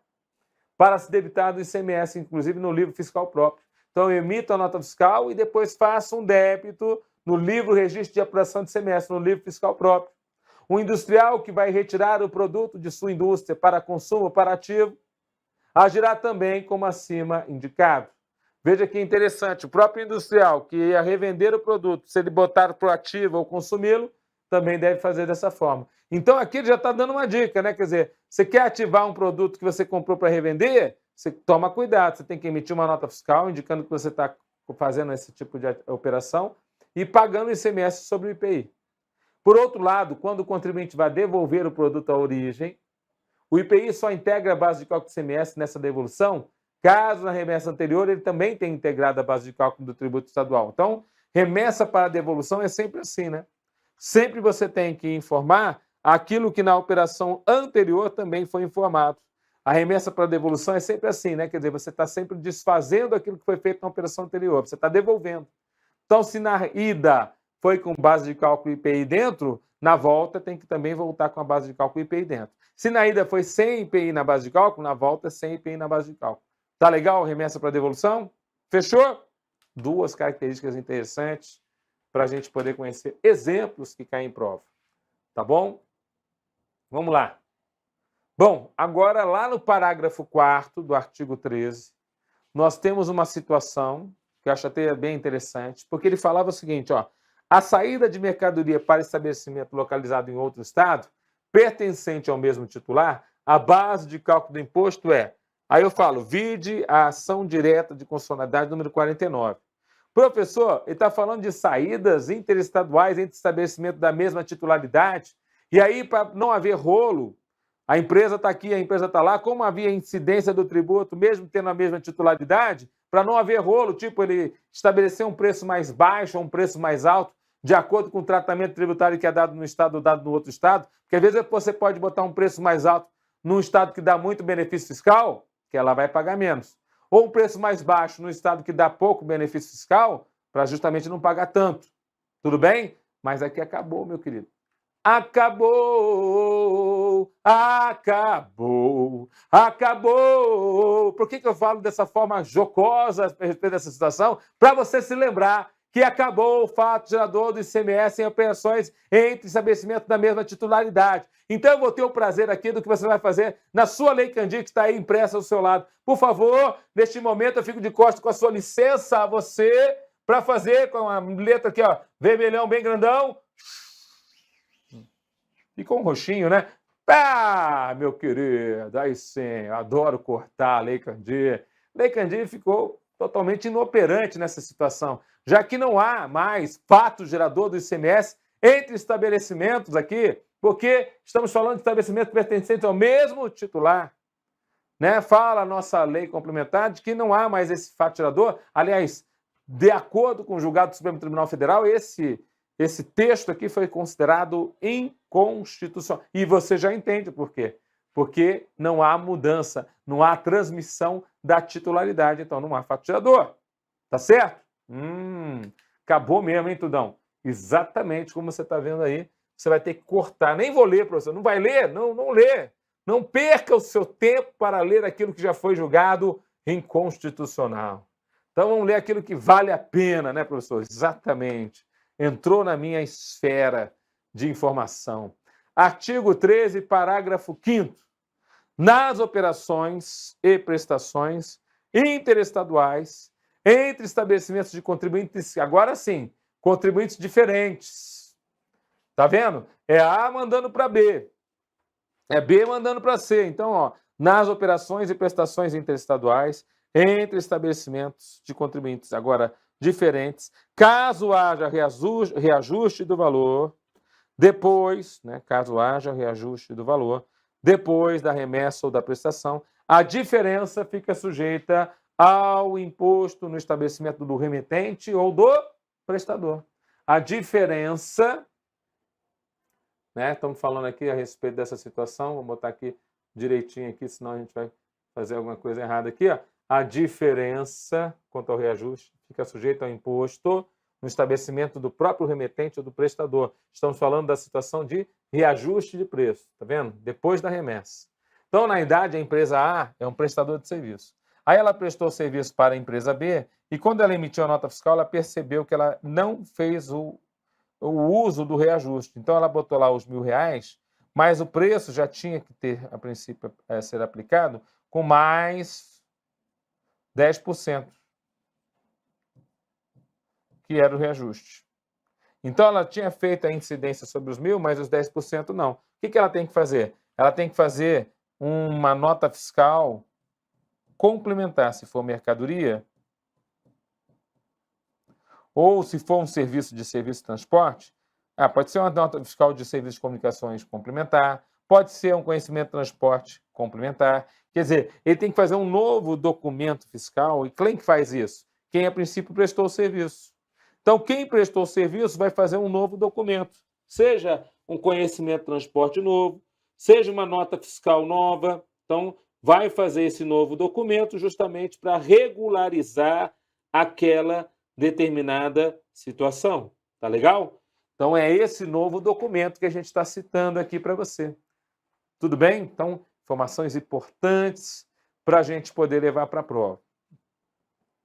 Para se debitar do ICMS, inclusive no livro fiscal próprio. Então, eu emito a nota fiscal e depois faço um débito no livro registro de apuração de ICMS, no livro fiscal próprio. O industrial que vai retirar o produto de sua indústria para consumo, para ativo, agirá também como acima indicado. Veja que interessante, o próprio industrial que ia revender o produto, se ele botar para o ativo ou consumi-lo, também deve fazer dessa forma. Então, aqui ele já está dando uma dica, né? Quer dizer, você quer ativar um produto que você comprou para revender? Você toma cuidado, você tem que emitir uma nota fiscal indicando que você está fazendo esse tipo de operação e pagando o ICMS sobre o IPI. Por outro lado, quando o contribuinte vai devolver o produto à origem, o IPI só integra a base de cálculo do ICMS nessa devolução, caso na remessa anterior ele também tenha integrado a base de cálculo do tributo estadual. Então, remessa para devolução é sempre assim, né? Sempre você tem que informar aquilo que na operação anterior também foi informado. A remessa para devolução é sempre assim, né? Quer dizer, você está sempre desfazendo aquilo que foi feito na operação anterior, você está devolvendo. Então, se na ida foi com base de cálculo IPI dentro, na volta tem que também voltar com a base de cálculo IPI dentro. Se na ida foi sem IPI na base de cálculo, na volta é sem IPI na base de cálculo. Tá legal? Remessa para devolução? Fechou? Duas características interessantes para a gente poder conhecer exemplos que caem em prova. Tá bom? Vamos lá. Bom, agora lá no parágrafo 4º do artigo 13, nós temos uma situação que eu acho até bem interessante, porque ele falava o seguinte, ó, a saída de mercadoria para estabelecimento localizado em outro estado, pertencente ao mesmo titular, a base de cálculo do imposto é, aí eu falo, vide a ação direta de constitucionalidade número 49. Professor, ele está falando de saídas interestaduais entre estabelecimentos da mesma titularidade, e aí, para não haver rolo, a empresa está aqui, a empresa está lá, como havia incidência do tributo, mesmo tendo a mesma titularidade, para não haver rolo, tipo ele estabelecer um preço mais baixo ou um preço mais alto, de acordo com o tratamento tributário que é dado no estado ou dado no outro estado, porque às vezes você pode botar um preço mais alto num estado que dá muito benefício fiscal, que ela vai pagar menos, ou um preço mais baixo no estado que dá pouco benefício fiscal, para justamente não pagar tanto. Tudo bem? Mas aqui acabou, meu querido. Acabou, acabou, acabou. Por que eu falo dessa forma jocosa a respeito dessa situação? Para você se lembrar que acabou o fato gerador do ICMS em operações entre estabelecimentos da mesma titularidade. Então eu vou ter o prazer aqui do que você vai fazer na sua Lei Candir, que está aí impressa ao seu lado. Por favor, neste momento eu fico de costas com a sua licença a você para fazer com a letra aqui, ó, vermelhão bem grandão. Ficou um roxinho, né? Ah, meu querido, aí sim, adoro cortar a Lei Candir. Lei Candir ficou totalmente inoperante nessa situação, já que não há mais fato gerador do ICMS entre estabelecimentos aqui, porque estamos falando de estabelecimentos pertencentes ao mesmo titular. Né? Fala a nossa lei complementar de que não há mais esse fato gerador. Aliás, de acordo com o julgado do Supremo Tribunal Federal, esse texto aqui foi considerado inconstitucional. E você já entende por quê. Porque não há mudança, não há transmissão da titularidade, então não há fato gerador. Tá certo? Acabou mesmo, hein, Tudão? Exatamente como você está vendo aí. Você vai ter que cortar. Nem vou ler, professor. Não vai ler? Não lê. Não perca o seu tempo para ler aquilo que já foi julgado inconstitucional. Então vamos ler aquilo que vale a pena, né, professor? Exatamente. Entrou na minha esfera de informação. Artigo 13, parágrafo 5º. Nas operações e prestações interestaduais entre estabelecimentos de contribuintes, agora sim, contribuintes diferentes. Tá vendo? É A mandando para B. É B mandando para C. Então, ó, nas operações e prestações interestaduais entre estabelecimentos de contribuintes agora diferentes, caso haja reajuste do valor, depois, né, caso haja reajuste do valor, depois da remessa ou da prestação, a diferença fica sujeita ao imposto no estabelecimento do remetente ou do prestador. A diferença, né, estamos falando aqui a respeito dessa situação, vou botar aqui direitinho aqui, senão a gente vai fazer alguma coisa errada aqui, ó. A diferença quanto ao reajuste fica sujeita ao imposto no estabelecimento do próprio remetente ou do prestador. Estamos falando da situação de reajuste de preço, tá vendo? Depois da remessa. Então, na verdade, a empresa A é um prestador de serviço. Aí ela prestou serviço para a empresa B e quando ela emitiu a nota fiscal, ela percebeu que ela não fez o uso do reajuste. Então, ela botou lá os R$1.000, mas o preço já tinha que ter, a princípio, ser aplicado com mais 10%, que era o reajuste. Então, ela tinha feito a incidência sobre os 1.000, mas os 10% não. O que ela tem que fazer? Ela tem que fazer uma nota fiscal complementar, se for mercadoria, ou se for um serviço de transporte, Pode ser uma nota fiscal de serviço de comunicações complementar, pode ser um conhecimento de transporte complementar. Quer dizer, ele tem que fazer um novo documento fiscal. E quem que faz isso? Quem, a princípio, prestou o serviço. Então, quem prestou o serviço vai fazer um novo documento, seja um conhecimento de transporte novo, seja uma nota fiscal nova. Então, vai fazer esse novo documento justamente para regularizar aquela determinada situação. Tá legal? Então, é esse novo documento que a gente está citando aqui para você. Tudo bem? Então, informações importantes para a gente poder levar para a prova.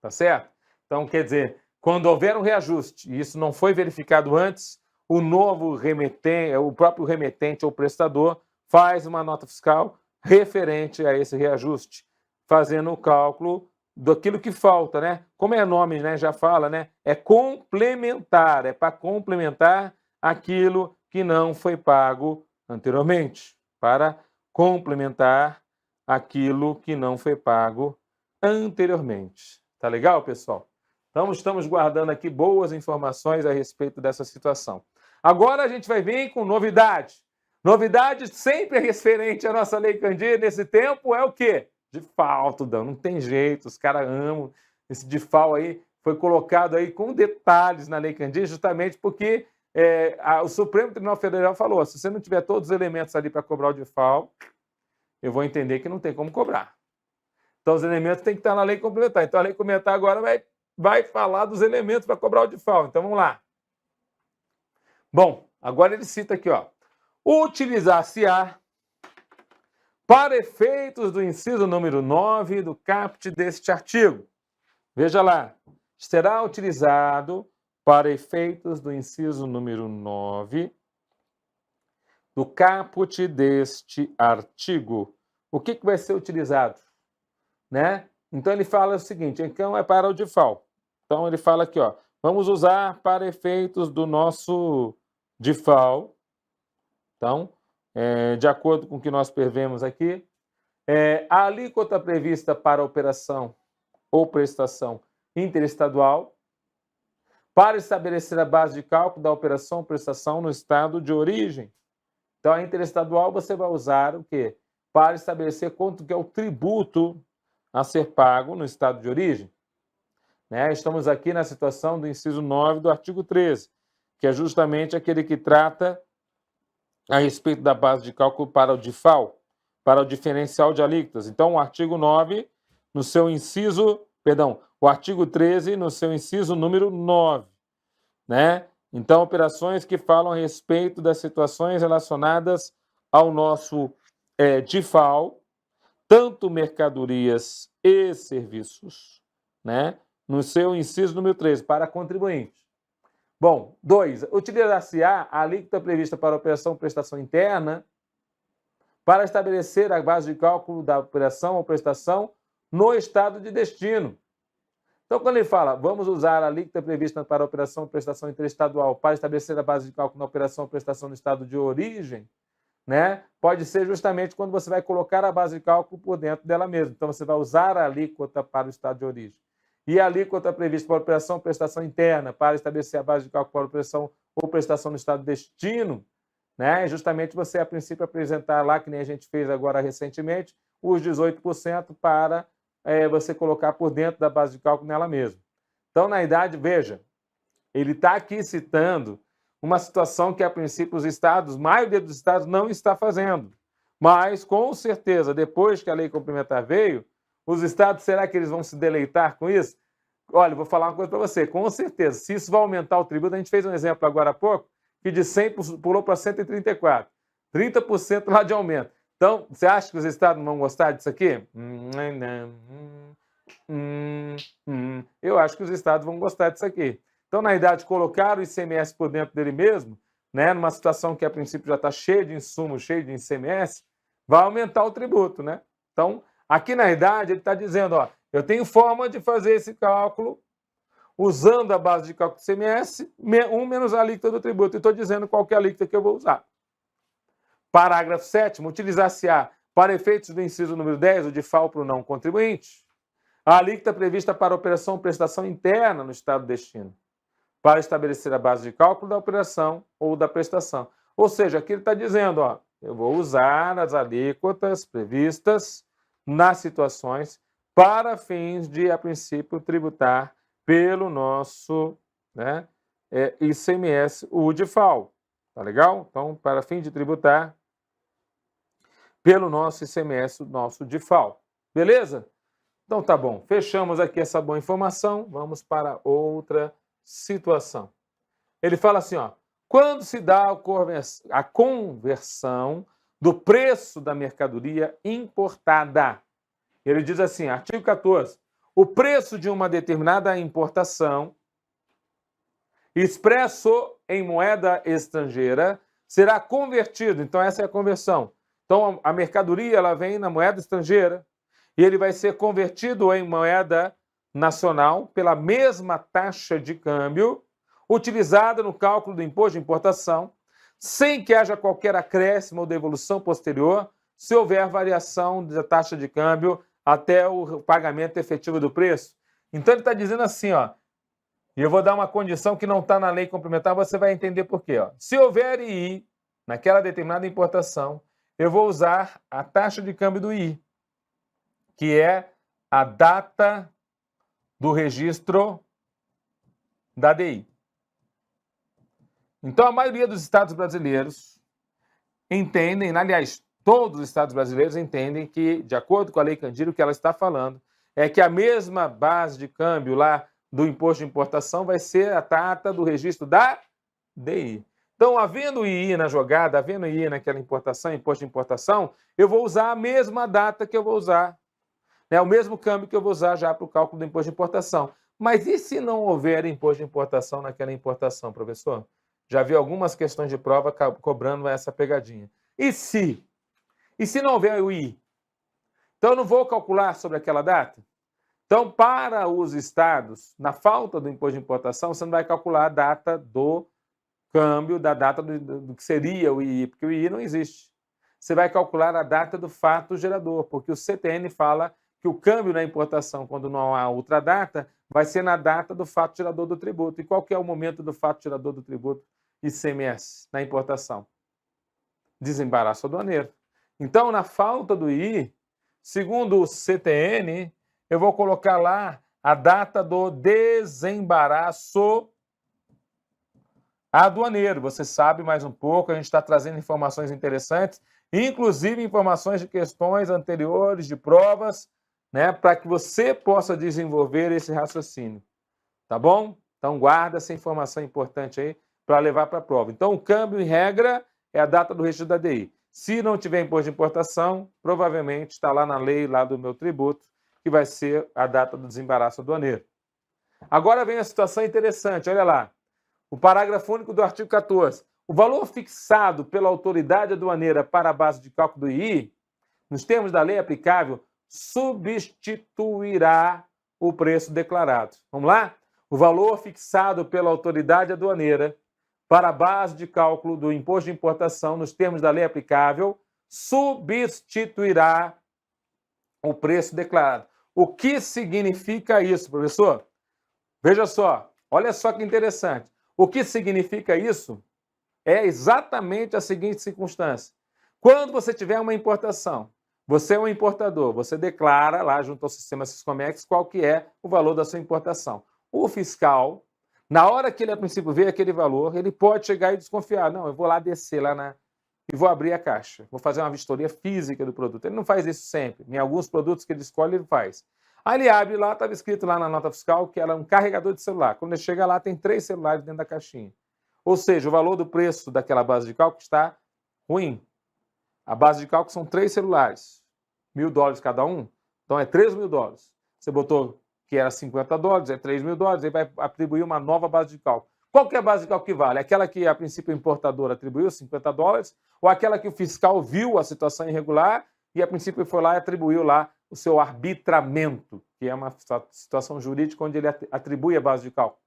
Tá certo? Então, quer dizer, quando houver um reajuste e isso não foi verificado antes, o novo remetente, o próprio remetente ou prestador faz uma nota fiscal referente a esse reajuste, fazendo o cálculo daquilo que falta, né? Como é nome, né? Já fala, né? É complementar, é para complementar aquilo que não foi pago anteriormente, para complementar aquilo que não foi pago anteriormente. Tá legal, pessoal? Então, estamos guardando aqui boas informações a respeito dessa situação. Agora a gente vai vir com novidade. Novidade sempre referente à nossa Lei Candir nesse tempo é o quê? DIFAL, Tudão. Não tem jeito, os caras amam. Esse DIFAL aí foi colocado aí com detalhes na Lei Candir, justamente porque o Supremo Tribunal Federal falou, se você não tiver todos os elementos ali para cobrar o DIFAL, eu vou entender que não tem como cobrar. Então, os elementos têm que estar na lei complementar. Então, a lei complementar agora vai falar dos elementos para cobrar o DIFAL. Então, vamos lá. Bom, agora ele cita aqui, ó. Utilizar-se-á para efeitos do inciso número 9 do caput deste artigo. Veja lá. Será utilizado para efeitos do inciso número 9 do caput deste artigo. O que vai ser utilizado? Né? Então, ele fala o seguinte, então é para o DIFAL. Então, ele fala aqui, ó, vamos usar para efeitos do nosso DIFAL. Então, de acordo com o que nós prevemos aqui, a alíquota prevista para operação ou prestação interestadual para estabelecer a base de cálculo da operação ou prestação no estado de origem. Então, a interestadual você vai usar o quê? Para estabelecer quanto que é o tributo a ser pago no estado de origem. Né? Estamos aqui na situação do inciso 9 do artigo 13, que é justamente aquele que trata a respeito da base de cálculo para o DIFAL, para o diferencial de alíquotas. Então, o artigo 9, no seu inciso, o artigo 13, no seu inciso número 9. Né? Então, operações que falam a respeito das situações relacionadas ao nosso DIFAL, tanto mercadorias e serviços, né? No seu inciso número 13, para contribuinte. Bom, 2. Utilizar-se-á a alíquota prevista para operação ou prestação interna para estabelecer a base de cálculo da operação ou prestação no estado de destino. Então, quando ele fala, vamos usar a alíquota prevista para operação ou prestação interestadual para estabelecer a base de cálculo na operação ou prestação no estado de origem, né? Pode ser justamente quando você vai colocar a base de cálculo por dentro dela mesma. Então, você vai usar a alíquota para o estado de origem. E a alíquota prevista para operação ou prestação interna para estabelecer a base de cálculo para operação ou prestação no estado de destino, né? É justamente você, a princípio, apresentar lá, que nem a gente fez agora recentemente, os 18% para você colocar por dentro da base de cálculo nela mesma. Então, na idade, veja, ele está aqui citando uma situação que, a princípio, os estados, a maioria dos estados não está fazendo. Mas, com certeza, depois que a lei complementar veio, os estados, será que eles vão se deleitar com isso? Olha, vou falar uma coisa para você, com certeza, se isso vai aumentar o tributo, a gente fez um exemplo agora há pouco, que de 100 pulou para 134, 30% lá de aumento. Então, você acha que os estados não vão gostar disso aqui? Eu acho que os estados vão gostar disso aqui. Então, na verdade, colocar o ICMS por dentro dele mesmo, né, numa situação que a princípio já está cheia de insumos, cheia de ICMS, vai aumentar o tributo, né? Então, aqui na verdade, ele está dizendo, ó, eu tenho forma de fazer esse cálculo usando a base de cálculo do ICMS, 1 menos a alíquota do tributo. E estou dizendo qual que é a alíquota que eu vou usar. Parágrafo 7º, utilizar-se-á para efeitos do inciso número 10, o DIFAL para o não contribuinte, a alíquota prevista para operação ou prestação interna no estado de destino. para estabelecer a base de cálculo da operação ou da prestação. Ou seja, aqui ele está dizendo, ó, eu vou usar as alíquotas previstas nas situações para fins de, a princípio, tributar pelo nosso, né, ICMS, o DIFAL. Tá legal? Então, para fim de tributar pelo nosso ICMS, o nosso DIFAL. Beleza? Então tá bom. Fechamos aqui essa boa informação. Vamos para outra situação. Ele fala assim, ó, quando se dá a conversão do preço da mercadoria importada. Ele diz assim, artigo 14, o preço de uma determinada importação expresso em moeda estrangeira será convertido. Então essa é a conversão. Então a mercadoria ela vem na moeda estrangeira e ele vai ser convertido em moeda nacional pela mesma taxa de câmbio utilizada no cálculo do imposto de importação, sem que haja qualquer acréscimo ou devolução posterior, se houver variação da taxa de câmbio até o pagamento efetivo do preço. Então ele está dizendo assim, ó, e eu vou dar uma condição que não está na lei complementar, você vai entender por quê. Ó. Se houver II naquela determinada importação, eu vou usar a taxa de câmbio do II, que é a data do registro da DI. Então, a maioria dos estados brasileiros entendem, aliás, todos os estados brasileiros entendem que, de acordo com a Lei Candir, o que ela está falando é que a mesma base de câmbio lá do imposto de importação vai ser a data do registro da DI. Então, havendo II na jogada, havendo II naquela importação, imposto de importação, eu vou usar a mesma data que eu vou usar, né? O mesmo câmbio que eu vou usar já para o cálculo do imposto de importação. Mas e se não houver imposto de importação naquela importação, professor? Já vi algumas questões de prova cobrando essa pegadinha. E se? E se não houver o I? Então, eu não vou calcular sobre aquela data? Então, para os estados, na falta do imposto de importação, você não vai calcular a data do câmbio, da data do que seria o II, porque o II não existe. Você vai calcular a data do fato gerador, porque o CTN fala que o câmbio na importação, quando não há outra data, vai ser na data do fato gerador do tributo. E qual que é o momento do fato gerador do tributo ICMS na importação? Desembaraço aduaneiro. Então, na falta do II, segundo o CTN, eu vou colocar lá a data do desembaraço aduaneiro. Você sabe mais um pouco, a gente está trazendo informações interessantes, inclusive informações de questões anteriores, de provas, né, para que você possa desenvolver esse raciocínio. Tá bom? Então, guarda essa informação importante aí para levar para a prova. Então, o câmbio, em regra, é a data do registro da DI. Se não tiver imposto de importação, provavelmente está lá na lei lá do meu tributo, que vai ser a data do desembaraço aduaneiro. Agora vem a situação interessante, olha lá. O parágrafo único do artigo 14. O valor fixado pela autoridade aduaneira para a base de cálculo do II, nos termos da lei aplicável, substituirá o preço declarado. Vamos lá? O valor fixado pela autoridade aduaneira para a base de cálculo do imposto de importação, nos termos da lei aplicável, substituirá o preço declarado. O que significa isso, professor? Veja só, olha só que interessante. O que significa isso é exatamente a seguinte circunstância. Quando você tiver uma importação, você é um importador, você declara lá junto ao sistema Siscomex qual que é o valor da sua importação. O fiscal, na hora que ele a princípio vê aquele valor, ele pode chegar e desconfiar. Não, eu vou lá descer lá e vou abrir a caixa. Vou fazer uma vistoria física do produto. Ele não faz isso sempre. Em alguns produtos que ele escolhe, ele faz. Aí ele abre lá, estava escrito lá na nota fiscal que era um carregador de celular. Quando ele chega lá, tem 3 celulares dentro da caixinha. Ou seja, o valor do preço daquela base de cálculo está ruim. A base de cálculo são 3 celulares. $1.000 cada um. Então é $3.000. Você botou que era $50, é $3.000, aí vai atribuir uma nova base de cálculo. Qual que é a base de cálculo que vale? Aquela que, a princípio, o importador atribuiu, $50, ou aquela que o fiscal viu a situação irregular e, a princípio, foi lá e atribuiu lá o seu arbitramento, que é uma situação jurídica onde ele atribui a base de cálculo?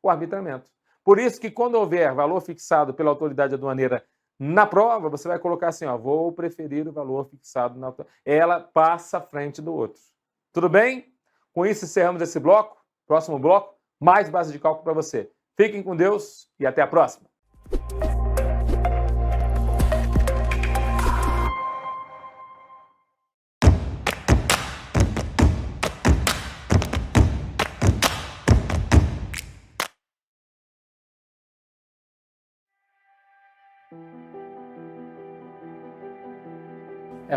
O arbitramento. Por isso que, quando houver valor fixado pela autoridade aduaneira na prova, você vai colocar assim, ó, vou preferir o valor fixado na autoridade. Ela passa à frente do outro. Tudo bem? Com isso, encerramos esse bloco. Próximo bloco, mais base de cálculo para você. Fiquem com Deus e até a próxima.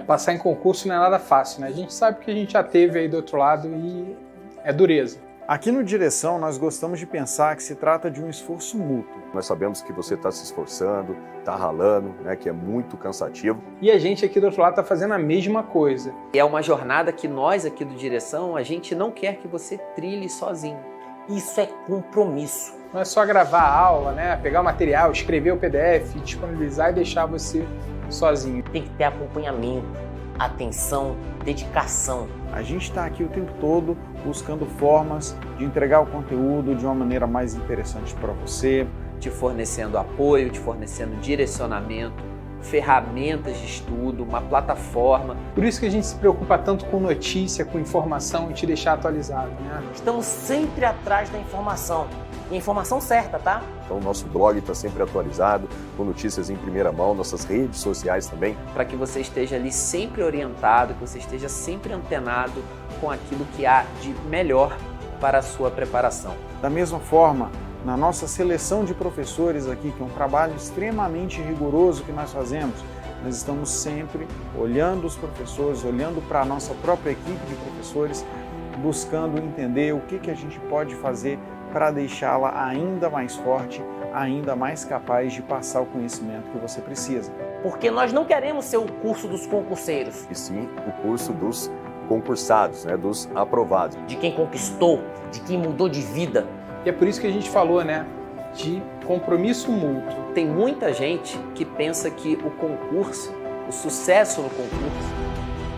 Passar em concurso não é nada fácil, né? A gente sabe que a gente já teve aí do outro lado e é dureza. Aqui no Direção, nós gostamos de pensar que se trata de um esforço mútuo. Nós sabemos que você está se esforçando, está ralando, né, que é muito cansativo. E a gente aqui do outro lado está fazendo a mesma coisa. É uma jornada que nós aqui do Direção, a gente não quer que você trilhe sozinho. Isso é compromisso. Não é só gravar a aula, né? Pegar o material, escrever o PDF, disponibilizar e deixar você sozinho. Tem que ter acompanhamento, atenção, dedicação. A gente está aqui o tempo todo buscando formas de entregar o conteúdo de uma maneira mais interessante para você. Te fornecendo apoio, te fornecendo direcionamento, ferramentas de estudo, uma plataforma. Por isso que a gente se preocupa tanto com notícia, com informação e te deixar atualizado, né? Estamos sempre atrás da informação. E a informação certa, tá? Então o nosso blog está sempre atualizado, com notícias em primeira mão, nossas redes sociais também. Para que você esteja ali sempre orientado, que você esteja sempre antenado com aquilo que há de melhor para a sua preparação. Da mesma forma, na nossa seleção de professores aqui, que é um trabalho extremamente rigoroso que nós fazemos, nós estamos sempre olhando os professores, olhando para a nossa própria equipe de professores, buscando entender o que a gente pode fazer para deixá-la ainda mais forte, ainda mais capaz de passar o conhecimento que você precisa. Porque nós não queremos ser o curso dos concurseiros. E sim o curso dos concursados, né, dos aprovados. De quem conquistou, de quem mudou de vida. E é por isso que a gente falou, né, de compromisso mútuo. Tem muita gente que pensa que o concurso, o sucesso no concurso,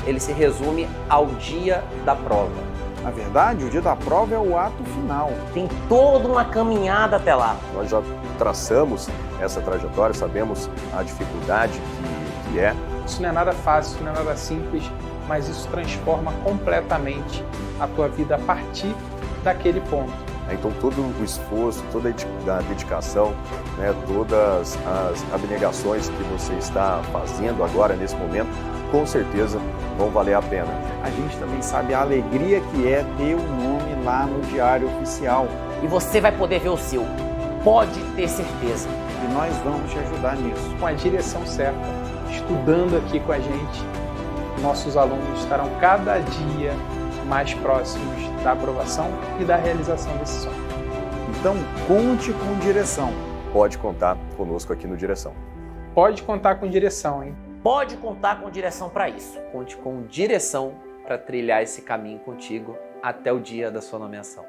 ele se resume ao dia da prova. Na verdade, o dia da prova é o ato final. Tem toda uma caminhada até lá. Nós já traçamos essa trajetória, sabemos a dificuldade que é. Isso não é nada fácil, isso não é nada simples, mas isso transforma completamente a tua vida a partir daquele ponto. Então todo o esforço, toda a dedicação, né, todas as abnegações que você está fazendo agora, nesse momento, com certeza vão valer a pena. A gente também sabe a alegria que é ter o nome lá no Diário Oficial. E você vai poder ver o seu, pode ter certeza. E nós vamos te ajudar nisso. Com a direção certa, estudando aqui com a gente, nossos alunos estarão cada dia mais próximos da aprovação e da realização desse sonho. Então, conte com Direção. Pode contar conosco aqui no Direção. Pode contar com Direção, hein? Pode contar com Direção para isso. Conte com Direção para trilhar esse caminho contigo até o dia da sua nomeação.